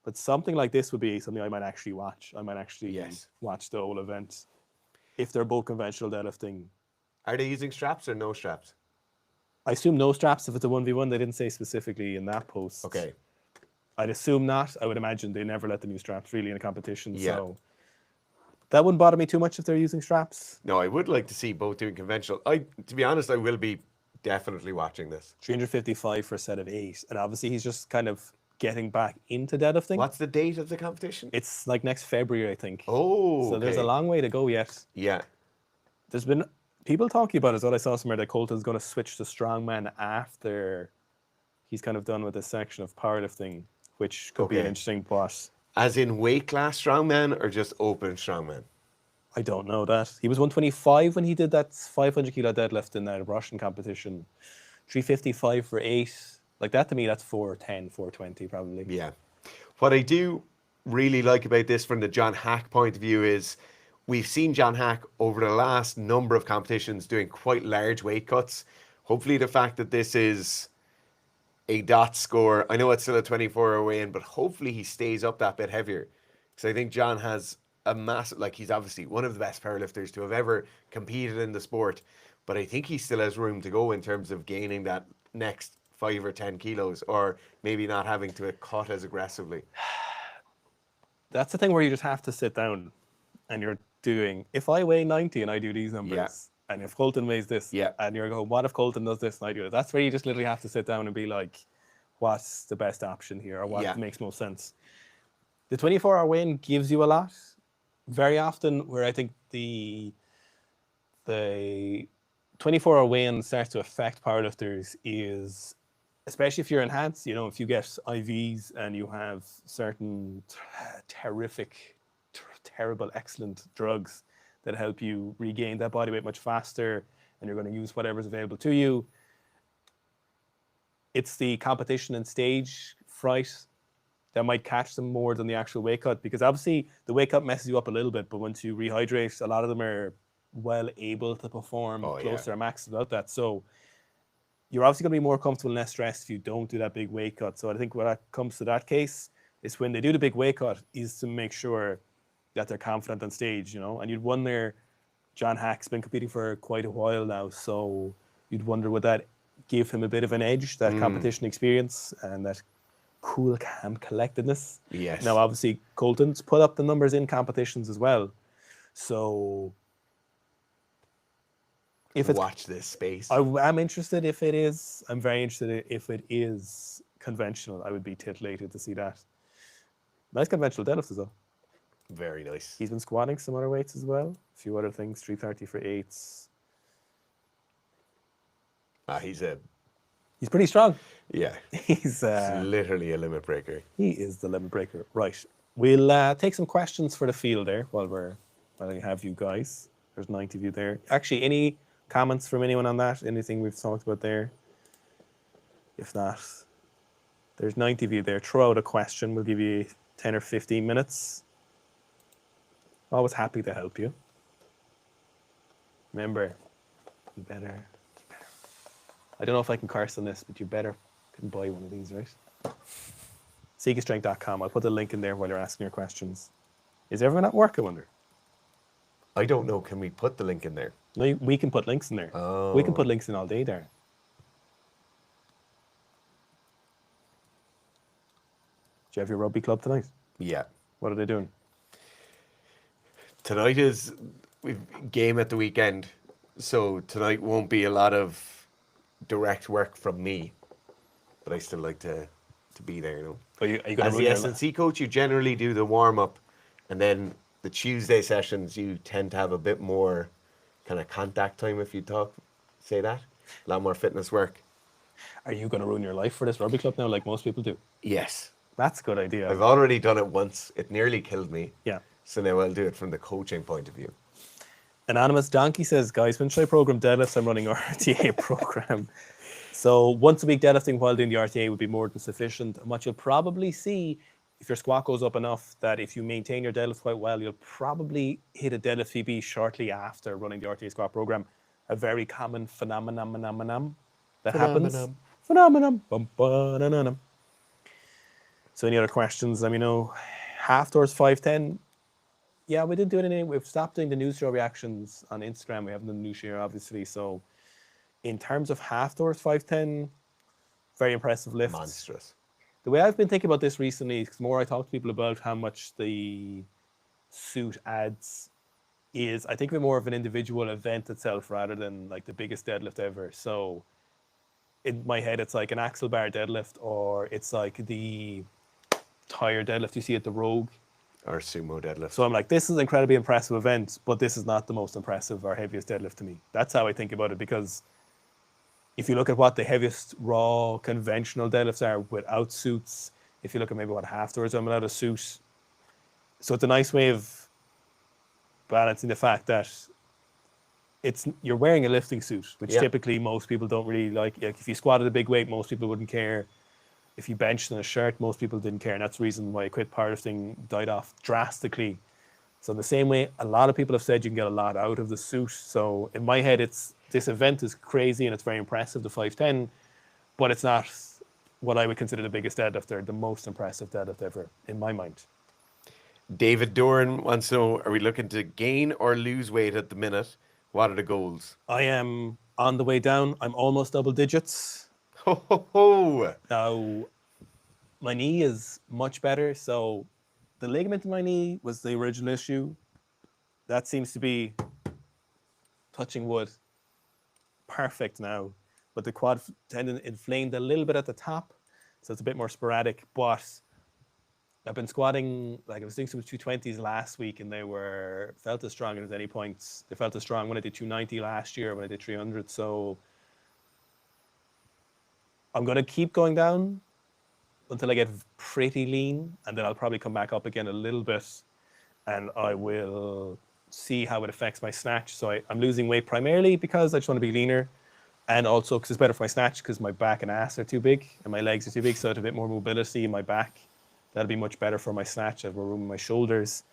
But something like this would be something I might actually watch. I might actually watch the whole event. If they're both conventional deadlifting. Are they using straps or no straps? I assume no straps if it's a 1v1. They didn't say specifically in that post. Okay. I'd assume not. I would imagine they never let them use straps really in a competition. Yeah. So that wouldn't bother me too much if they're using straps. No, I would like to see both doing conventional. To be honest, I will be definitely watching this. 355 for a set of 8. And obviously he's just kind of getting back into deadlifting. What's the date of the competition? It's like next February, I think. Oh, so there's a long way to go yet. Yeah. There's been people talking about as well. I saw somewhere that Colton's going to switch to strongman after he's kind of done with this section of powerlifting, which could be an Okay. interesting but As in weight class strongman or just open strongman? I don't know that. He was 125 when he did that 500 kilo deadlift in that Russian competition. 355 for 8. Like that to me, that's 410, 420 probably. Yeah. What I do really like about this from the John Haack point of view is we've seen John Haack over the last number of competitions doing quite large weight cuts. Hopefully the fact that this is a dot score, I know it's still a 24-hour weigh-in, but hopefully he stays up that bit heavier. Because I think John has a massive, like he's obviously one of the best powerlifters to have ever competed in the sport. But I think he still has room to go in terms of gaining that next 5 or 10 kilos, or maybe not having to cut as aggressively. That's the thing where you just have to sit down and you're doing, if I weigh 90 and I do these numbers, Yeah. and if Colton weighs this, Yeah. and you're going, what if Colton does this and I do it? That's where you just literally have to sit down and be like, what's the best option here, or what Yeah. makes most sense? The 24-hour weigh-in gives you a lot. Very often, where I think the 24-hour weigh-in starts to affect powerlifters is, especially if you're enhanced, you know, if you get IVs and you have certain terrible, excellent drugs that help you regain that body weight much faster, and you're going to use whatever's available to you. It's the competition and stage fright that might catch them more than the actual weight cut, because obviously the weight cut messes you up a little bit, but once you rehydrate, a lot of them are well able to perform close to their max without that. So you're obviously going to be more comfortable and less stressed if you don't do that big weight cut. So I think when that comes to that case, is when they do the big weight cut is to make sure that they're confident on stage, you know. And you'd wonder, John Haack's been competing for quite a while now, so you'd wonder would that give him a bit of an edge, that competition experience and that cool, calm collectedness. Yes. Now, obviously, Colton's put up the numbers in competitions as well. So if it's, watch this space. I'm interested if it is. I'm very interested if it is conventional. I would be titillated to see that. Nice conventional deadlifts as well. Very nice. He's been squatting some other weights as well. A few other things, 330 for 8s. He's pretty strong. Yeah. He's literally a limit breaker. He is the limit breaker. Right. We'll take some questions for the field there while I have you guys. There's 90 of you there. Actually, any comments from anyone on that? Anything we've talked about there? If not, there's 90 of you there. Throw out a question. We'll give you 10 or 15 minutes. Always happy to help you. Remember, you better. I don't know if I can curse on this, but you better can buy one of these, right? Seekestrength.com. I'll put the link in there while you're asking your questions. Is everyone at work, I wonder? I don't know. Can we put the link in there? No, we can put links in there. Oh. We can put links in all day there. Do you have your rugby club tonight? Yeah. What are they doing? Tonight is we've game at the weekend, so tonight won't be a lot of direct work from me, but I still like to be there, you know. Are you gonna As the S&C coach, you generally do the warm-up, and then the Tuesday sessions, you tend to have a bit more kind of contact time, if you say that. A lot more fitness work. Are you going to ruin your life for this rugby club now, like most people do? Yes. That's a good idea. I've already done it once. It nearly killed me. Yeah. So now I'll do it from the coaching point of view. Anonymous Donkey says, guys, when should I program deadlifts? I'm running our RTA program. So once a week deadlifting while doing the RTA would be more than sufficient. And what you'll probably see, if your squat goes up enough, that if you maintain your deadlift quite well, you'll probably hit a deadlift VB shortly after running the RTA squat program. A very common phenomenon that happens. Phenomenon. So any other questions? Let me know. Half doors 510. Yeah, we didn't do it anyway. We've stopped doing the news show reactions on Instagram. We haven't done the news show, obviously. So in terms of half doors 510, very impressive lifts. Monstrous. The way I've been thinking about this recently is the more I talk to people about how much the suit adds is, I think of it more of an individual event itself rather than like the biggest deadlift ever. So in my head, it's like an axle bar deadlift, or it's like the tire deadlift you see at the Rogue. Or sumo deadlift. So I'm like, this is an incredibly impressive event, but this is not the most impressive or heaviest deadlift to me. That's how I think about it, because if you look at what the heaviest raw conventional deadlifts are without suits, if you look at maybe what half-doors are without a suit, so it's a nice way of balancing the fact that you're wearing a lifting suit, which typically most people don't really like. Like if you squatted a big weight, most people wouldn't care. If you benched in a shirt, most people didn't care, and that's the reason why I quit powerlifting, died off drastically. So in the same way, a lot of people have said you can get a lot out of the suit. So in my head, this event is crazy and it's very impressive, the 510, but it's not what I would consider the biggest deadlift or the most impressive deadlift ever, in my mind. David Doran wants to know, are we looking to gain or lose weight at the minute? What are the goals? I am on the way down. I'm almost double digits. Ho, ho, ho. Now, my knee is much better. So the ligament in my knee was the original issue. That seems to be, touching wood, perfect now. But the quad tendon inflamed a little bit at the top, so it's a bit more sporadic. But I've been squatting, like I was doing some 220s last week, and they felt as strong as any points. They felt as strong when I did 290 last year, when I did 300. So I'm going to keep going down until I get pretty lean, and then I'll probably come back up again a little bit, and I will see how it affects my snatch. So I'm losing weight primarily because I just want to be leaner, and also because it's better for my snatch, because my back and ass are too big and my legs are too big, so I have a bit more mobility in my back. That'll be much better for my snatch. I have more room in my shoulders,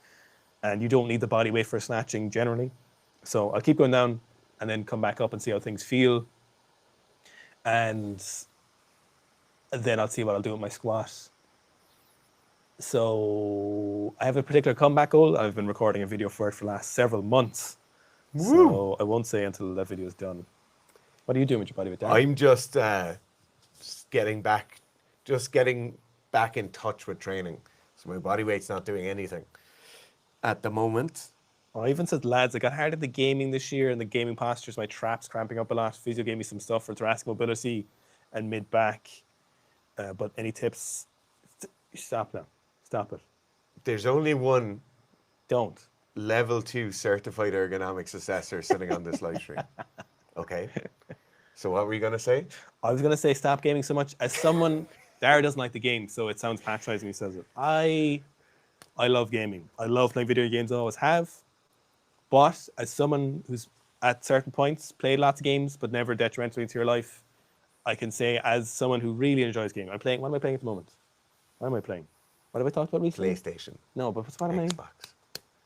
and you don't need the body weight for snatching generally. So I'll keep going down and then come back up and see how things feel, and then I'll see what I'll do with my squat. So I have a particular comeback goal. I've been recording a video for it for the last several months. Woo. So I won't say until that video is done. What are you doing with your body weight, Dan? I'm just getting back in touch with training. So my body weight's not doing anything at the moment. I even said, lads, I got hard at the gaming this year, and the gaming postures, my traps cramping up a lot. Physio gave me some stuff for thoracic mobility and mid-back. But any tips? Stop now. Stop it. There's only one Don't. level 2 certified ergonomics assessor sitting on this live stream. Okay. So what were you going to say? I was going to say stop gaming so much. As someone, Dara doesn't like the game, so it sounds patronizing when he says it. I love gaming. I love playing video games, I always have. But as someone who's at certain points played lots of games, but never detrimentally to your life, I can say, as someone who really enjoys gaming, what am I playing at the moment? What am I playing? What have I talked about recently? PlayStation. No, but what am I? Xbox.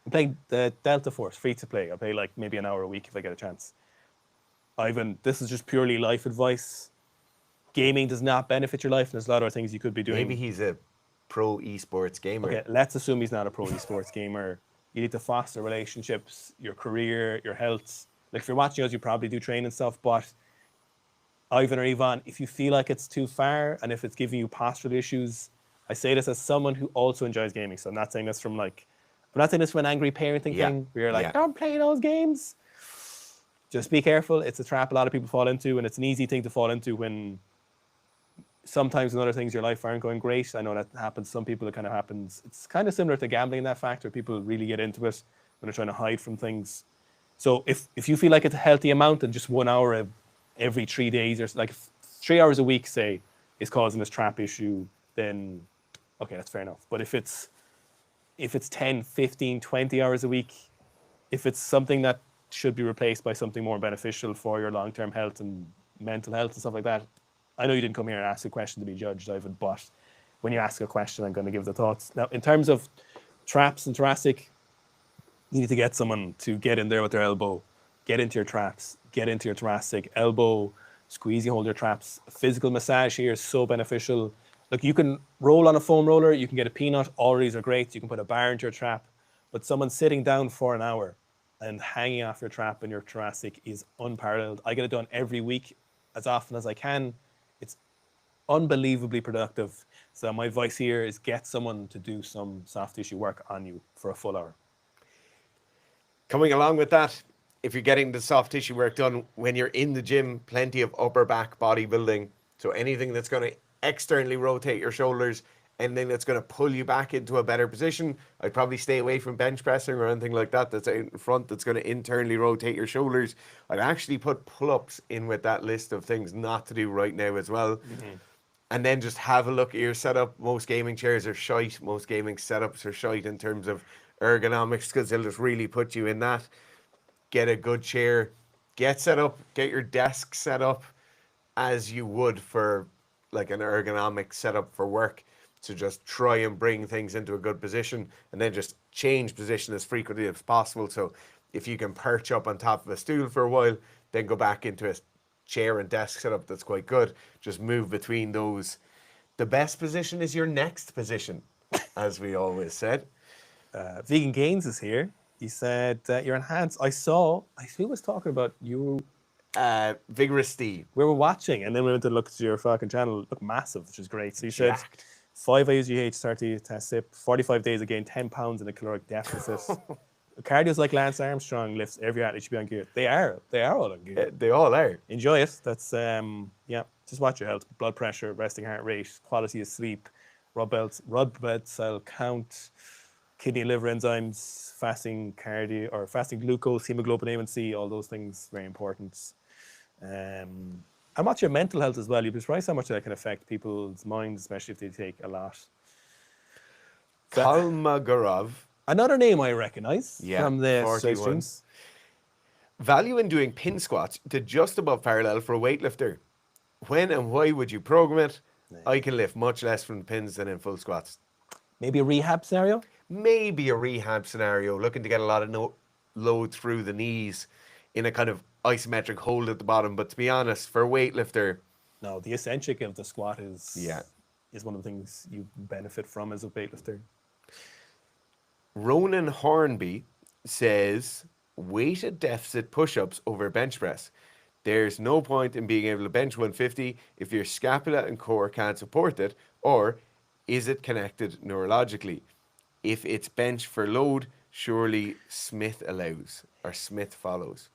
I'm playing the Delta Force, free to play. I play like maybe an hour a week if I get a chance. Ivan, this is just purely life advice. Gaming does not benefit your life, and there's a lot of other things you could be doing. Maybe he's a pro esports gamer. Okay, let's assume he's not a pro esports gamer. You need to foster relationships, your career, your health. Like if you're watching us, you probably do train and stuff, but Ivan or Yvonne, if you feel like it's too far and if it's giving you postural issues, I say this as someone who also enjoys gaming. So I'm not saying this from I'm not saying this from an angry parenting thing where you're like, don't play those games. Just be careful. It's a trap a lot of people fall into, and it's an easy thing to fall into when sometimes when other things in your life aren't going great. I know that happens to some people. It kind of happens. It's kind of similar to gambling in that fact, where people really get into it when they're trying to hide from things. So if you feel like it's a healthy amount and just 1 hour every 3 days, or like 3 hours a week, say, is causing this trap issue, then okay, that's fair enough. But if it's 10, 15, 20 hours a week, if it's something that should be replaced by something more beneficial for your long-term health and mental health and stuff like that. I know you didn't come here and ask a question to be judged, Ivan, but when you ask a question, I'm going to give the thoughts. Now, in terms of traps and thoracic, you need to get someone to get in there with their elbow, get into your traps, get into your thoracic, elbow, squeeze, hold your traps. Physical massage here is so beneficial. Look, you can roll on a foam roller, you can get a peanut, all of these are great. You can put a bar into your trap, but someone sitting down for an hour and hanging off your trap and your thoracic is unparalleled. I get it done every week as often as I can. It's unbelievably productive. So my advice here is get someone to do some soft tissue work on you for a full hour. Coming along with that, if you're getting the soft tissue work done when you're in the gym, plenty of upper back bodybuilding. So anything that's going to externally rotate your shoulders, anything that's going to pull you back into a better position. I'd probably stay away from bench pressing or anything like that that's out in front that's going to internally rotate your shoulders. I'd actually put pull-ups in with that list of things not to do right now as well. And then just have a look at your setup. Most gaming chairs are shite. Most gaming setups are shite in terms of ergonomics because they'll just really put you in that. Get a good chair. Get set up. Get your desk set up as you would for like an ergonomic setup for work. To just try and bring things into a good position and then just change position as frequently as possible. So if you can perch up on top of a stool for a while, then go back into a chair and desk setup that's quite good. Just move between those. The best position is your next position, as we always said. Vegan Gains is here. He said you're enhanced. Who was talking about you? Vigorous Steve. We were watching, and then we went to look at your fucking channel. It looked massive, which is great. So you said Jacked. 5 IUGH, 30 test sip, 45 days again, 10 pounds in a caloric deficit. Cardio's like Lance Armstrong lifts. Every athlete should be on gear. They are all on gear. They all are. Enjoy it. That's just watch your health, blood pressure, resting heart rate, quality of sleep, red cell count, kidney, liver enzymes, fasting cardio or fasting glucose, hemoglobin A1C, all those things very important. And watch your mental health as well. You'd be surprised how much that can affect people's minds, especially if they take a lot. Kalmagorov. Another name I recognize from the 41. side streams. Value in doing pin squats to just above parallel for a weightlifter. When and why would you program it? I can lift much less from the pins than in full squats. Maybe a rehab scenario? Maybe a rehab scenario, looking to get a lot of load through the knees in a kind of isometric hold at the bottom. But to be honest, for a weightlifter... No, the eccentric of the squat is one of the things you benefit from as a weightlifter. Ronan Hornby says, weighted deficit push-ups over bench press. There's no point in being able to bench 150 if your scapula and core can't support it, or is it connected neurologically? If it's bench for load, surely Smith allows, or Smith follows.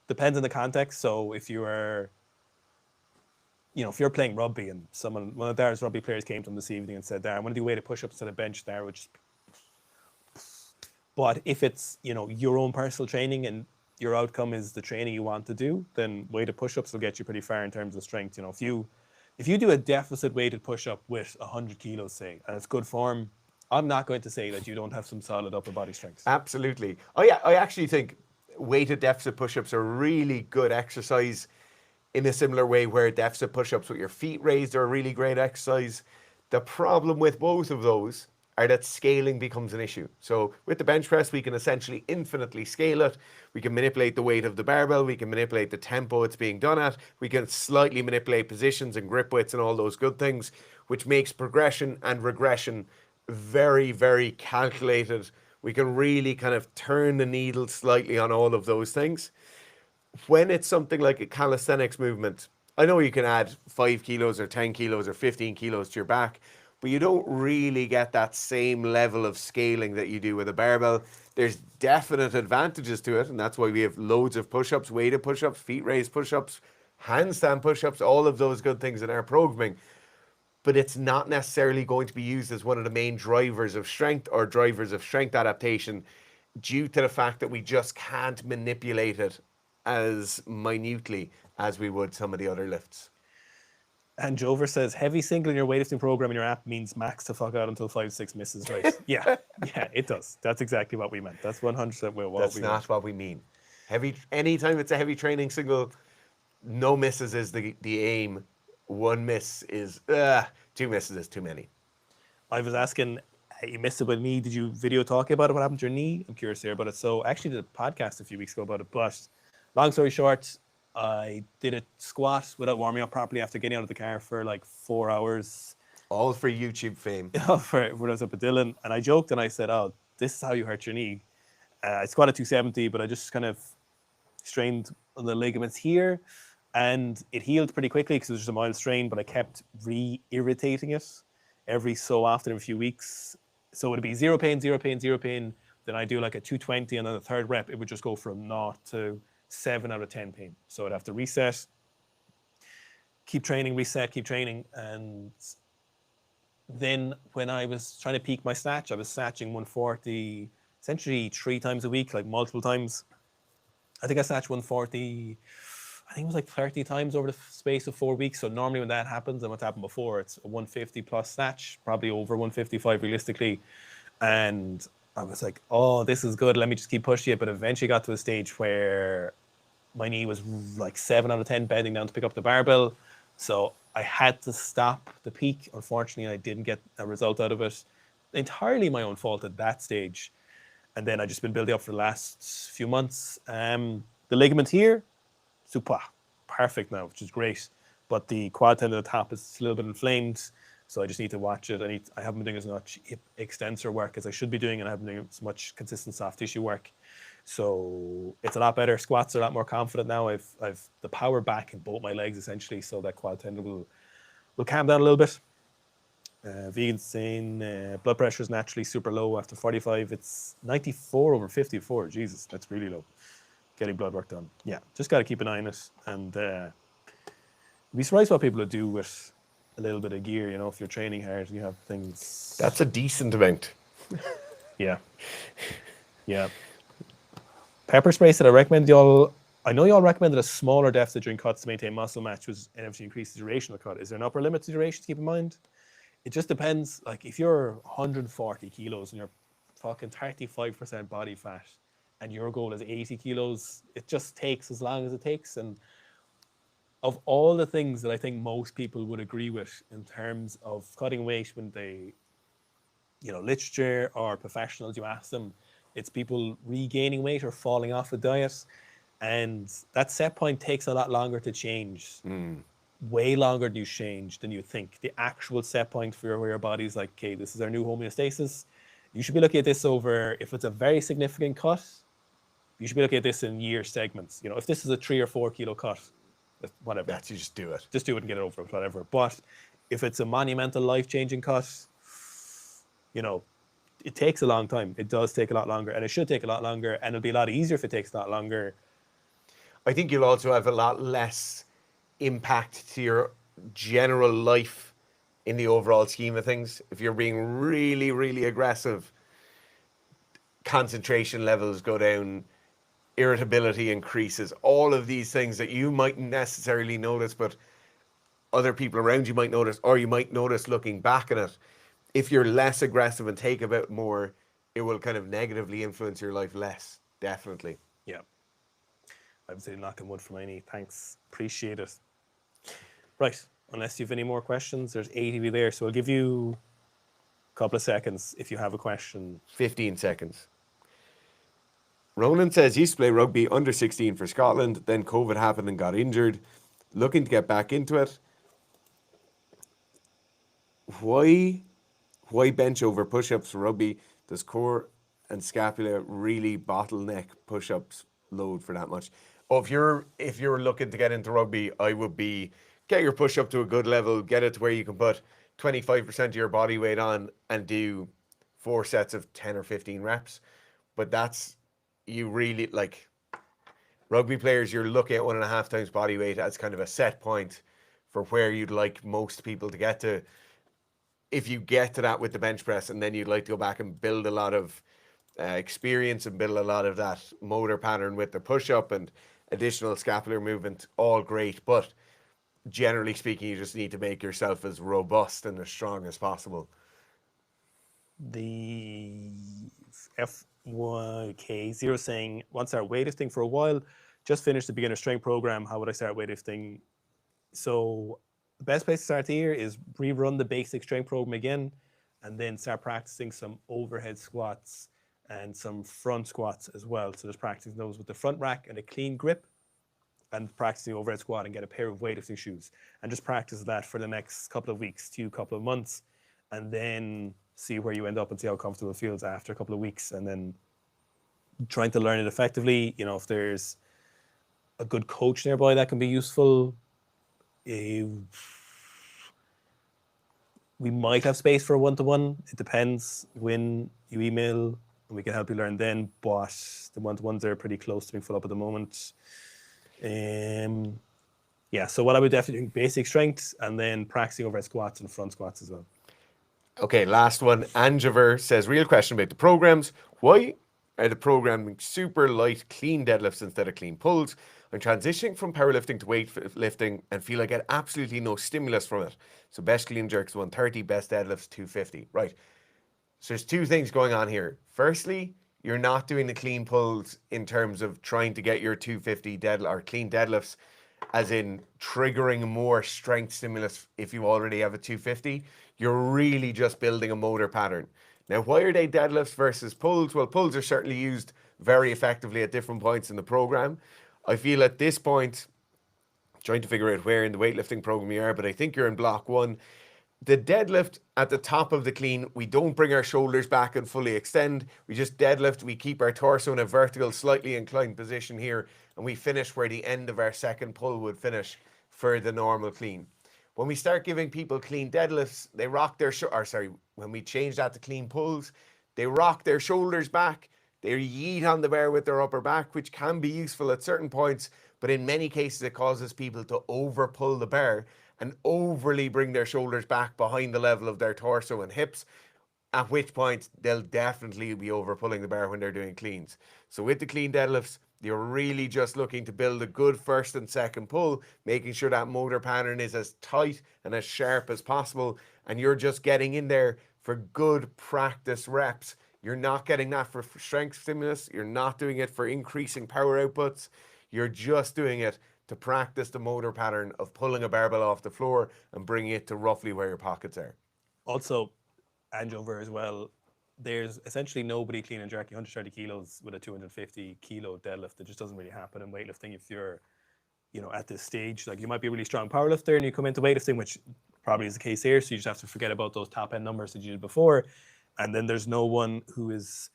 Depends on the context. So if you are, if you're playing rugby and one of Dara's rugby players came to him this evening and said, Dara, I want to do weighted push-ups to the bench, Dara, which... But if it's, your own personal training and your outcome is the training you want to do, then weighted push-ups will get you pretty far in terms of strength. If you do a deficit weighted push-up with 100 kilos, say, and it's good form, I'm not going to say that you don't have some solid upper body strength. Absolutely. Oh yeah, I actually think weighted deficit push-ups are really good exercise in a similar way where deficit push-ups with your feet raised are a really great exercise. The problem with both of those are that scaling becomes an issue. So with the bench press, we can essentially infinitely scale it. We can manipulate the weight of the barbell. We can manipulate the tempo it's being done at. We can slightly manipulate positions and grip widths and all those good things, which makes progression and regression very, very calculated. We can really kind of turn the needle slightly on all of those things. When it's something like a calisthenics movement, I know you can add 5 kilos or 10 kilos or 15 kilos to your back, but you don't really get that same level of scaling that you do with a barbell. There's definite advantages to it, and that's why we have loads of push-ups, weighted push-ups, feet raised push-ups, handstand push-ups, all of those good things in our programming. But it's not necessarily going to be used as one of the main drivers of strength or drivers of strength adaptation due to the fact that we just can't manipulate it as minutely as we would some of the other lifts. And Jover says, heavy single in your weightlifting program in your app means max to fuck out until 5-6 misses, right? Yeah, it does. That's exactly what we meant. That's 100% what we meant. That's not what we mean. Anytime it's a heavy training single, no misses is the aim. 1 miss is, 2 misses is too many. I was asking, you missed it with me. Did you video talk about it? What happened to your knee? I'm curious here about it. So I actually did a podcast a few weeks ago about it, but long story short, I did a squat without warming up properly after getting out of the car for like 4 hours. All for YouTube fame. For when I was up at Dillon. And I joked and I said, this is how you hurt your knee. I squatted 270, but I just kind of strained the ligaments here. And it healed pretty quickly because it was just a mild strain, but I kept re-irritating it every so often, in a few weeks. So it would be 0 pain, 0 pain, 0 pain. Then I do like a 220, and then the third rep, it would just go from 0 to 7 out of 10 pain. So I'd have to reset, keep training, reset, keep training. And then when I was trying to peak my snatch, I was snatching 140 essentially 3 times a week, like multiple times. I think I snatched 140, I think it was like 30 times over the space of 4 weeks. So normally when that happens, and what's happened before, it's a 150 plus snatch, probably over 155 realistically. And I was like, oh, this is good. Let me just keep pushing it. But eventually got to a stage where my knee was like 7 out of 10 bending down to pick up the barbell. So I had to stop the peak. Unfortunately, I didn't get a result out of it. Entirely my own fault at that stage. And then I just been building up for the last few months. The ligament here, super perfect now, which is great. But the quad tendon at the top is a little bit inflamed, so I just need to watch it. I haven't been doing as much hip extensor work as I should be doing, and I haven't been doing as much consistent soft tissue work. So it's a lot better. Squats are a lot more confident now. I've the power back in both my legs essentially, so that quad tendon will calm down a little bit. Vegan saying blood pressure is naturally super low after 45. It's 94/54. Jesus, that's really low. Getting blood work done. Yeah, just got to keep an eye on it. And be surprised what people would do with a little bit of gear. You know, if you're training hard, you have things. That's a decent amount. Yeah. Yeah. Pepper spray said I recommend y'all. I know y'all recommended a smaller deficit during cuts to maintain muscle mass, which inevitably increase the duration of the cut. Is there an upper limit to duration to keep in mind? It just depends. Like if you're 140 kilos and you're fucking 35% body fat and your goal is 80 kilos, it just takes as long as it takes. And of all the things that I think most people would agree with in terms of cutting weight when they, literature or professionals, you ask them, it's people regaining weight or falling off a diet. And that set point takes a lot longer to change. Way longer than you think. The actual set point for where your body's like, okay, this is our new homeostasis. You should be looking at this over, if it's a very significant cut, you should be looking at this in year segments. If this is a 3 or 4 kilo cut, whatever. That's you just do it. Just do it and get it over with, whatever. But if it's a monumental life-changing cut, it takes a long time. It does take a lot longer, and it should take a lot longer, and it'll be a lot easier if it takes a lot longer. I think you'll also have a lot less impact to your general life in the overall scheme of things. If you're being really, really aggressive, concentration levels go down, irritability increases, all of these things that you mightn't necessarily notice, but other people around you might notice, or you might notice looking back at it. If you're less aggressive and take a bit more, it will kind of negatively influence your life less, definitely. Yeah. I would say knocking wood for my knee. Thanks. Appreciate it. Right. Unless you have any more questions, there's 8 of you there. So I'll give you a couple of seconds if you have a question. 15 seconds. Roland says he used to play rugby under 16 for Scotland. Then COVID happened and got injured. Looking to get back into it. Why bench over push-ups for rugby? Does core and scapula really bottleneck push-ups load for that much? Oh, if you're looking to get into rugby, I would be get your push-up to a good level, get it to where you can put 25% of your body weight on and do 4 sets of 10 or 15 reps. But that's, you really, like, rugby players, you're looking at 1.5 times body weight as kind of a set point for where you'd like most people to get to. If you get to that with the bench press, and then you'd like to go back and build a lot of experience and build a lot of that motor pattern with the push-up and additional scapular movement, all great. But generally speaking, you just need to make yourself as robust and as strong as possible. The FYK0 saying, want to start weightlifting for a while, just finished the beginner strength program. How would I start weightlifting? So the best place to start here is rerun the basic strength program again, and then start practicing some overhead squats and some front squats as well. So just practicing those with the front rack and a clean grip, and practicing overhead squat and get a pair of weightlifting shoes, and just practice that for the next couple of weeks to a couple of months, and then see where you end up and see how comfortable it feels after a couple of weeks, and then trying to learn it effectively. If there's a good coach nearby that can be useful, we might have space for a one-to-one. It depends when you email, and we can help you learn then, but the one-to-ones are pretty close to being full up at the moment. So what I would definitely do, basic strength, and then practicing overhead squats and front squats as well. Okay, last one. Anjaver says, real question about the programs. Why are the programming super light, clean deadlifts instead of clean pulls? I'm transitioning from powerlifting to weightlifting and feel I get absolutely no stimulus from it. So best clean jerks 130, best deadlifts 250. Right. So there's two things going on here. Firstly, you're not doing the clean pulls in terms of trying to get your 250 dead or clean deadlifts, as in triggering more strength stimulus if you already have a 250. You're really just building a motor pattern. Now, why are they deadlifts versus pulls? Well, pulls are certainly used very effectively at different points in the program. I feel at this point, trying to figure out where in the weightlifting program you are, but I think you're in block one. The deadlift at the top of the clean, we don't bring our shoulders back and fully extend. We just deadlift. We keep our torso in a vertical, slightly inclined position here, and we finish where the end of our second pull would finish for the normal clean. When we start giving people clean deadlifts, they rock their when we change that to clean pulls, they rock their shoulders back. They yeet on the bar with their upper back, which can be useful at certain points, but in many cases it causes people to over pull the bar and overly bring their shoulders back behind the level of their torso and hips, at which point they'll definitely be over pulling the bar when they're doing cleans. So with the clean deadlifts, you're really just looking to build a good first and second pull, making sure that motor pattern is as tight and as sharp as possible, and you're just getting in there for good practice reps. You're not getting that for strength stimulus. You're not doing it for increasing power outputs. You're just doing it to practice the motor pattern of pulling a barbell off the floor and bringing it to roughly where your pockets are. Also, and over as well, there's essentially nobody clean and jerky 130 kilos with a 250 kilo deadlift. It just doesn't really happen in weightlifting if you're, at this stage. Like, you might be a really strong powerlifter and you come into weightlifting, which probably is the case here. So you just have to forget about those top end numbers that you did before. And then there's no one who is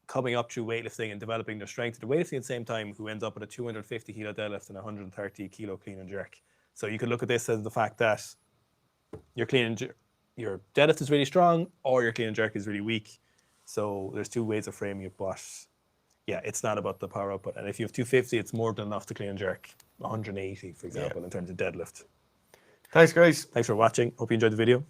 coming up through weightlifting and developing their strength at the weightlifting at the same time who ends up with a 250 kilo deadlift and 130 kilo clean and jerk. So you could look at this as the fact that your your deadlift is really strong or your clean and jerk is really weak. So there's two ways of framing it, but yeah, it's not about the power output. And if you have 250, it's more than enough to clean and jerk 180, for example, in terms of deadlift. Thanks, guys. Thanks for watching. Hope you enjoyed the video.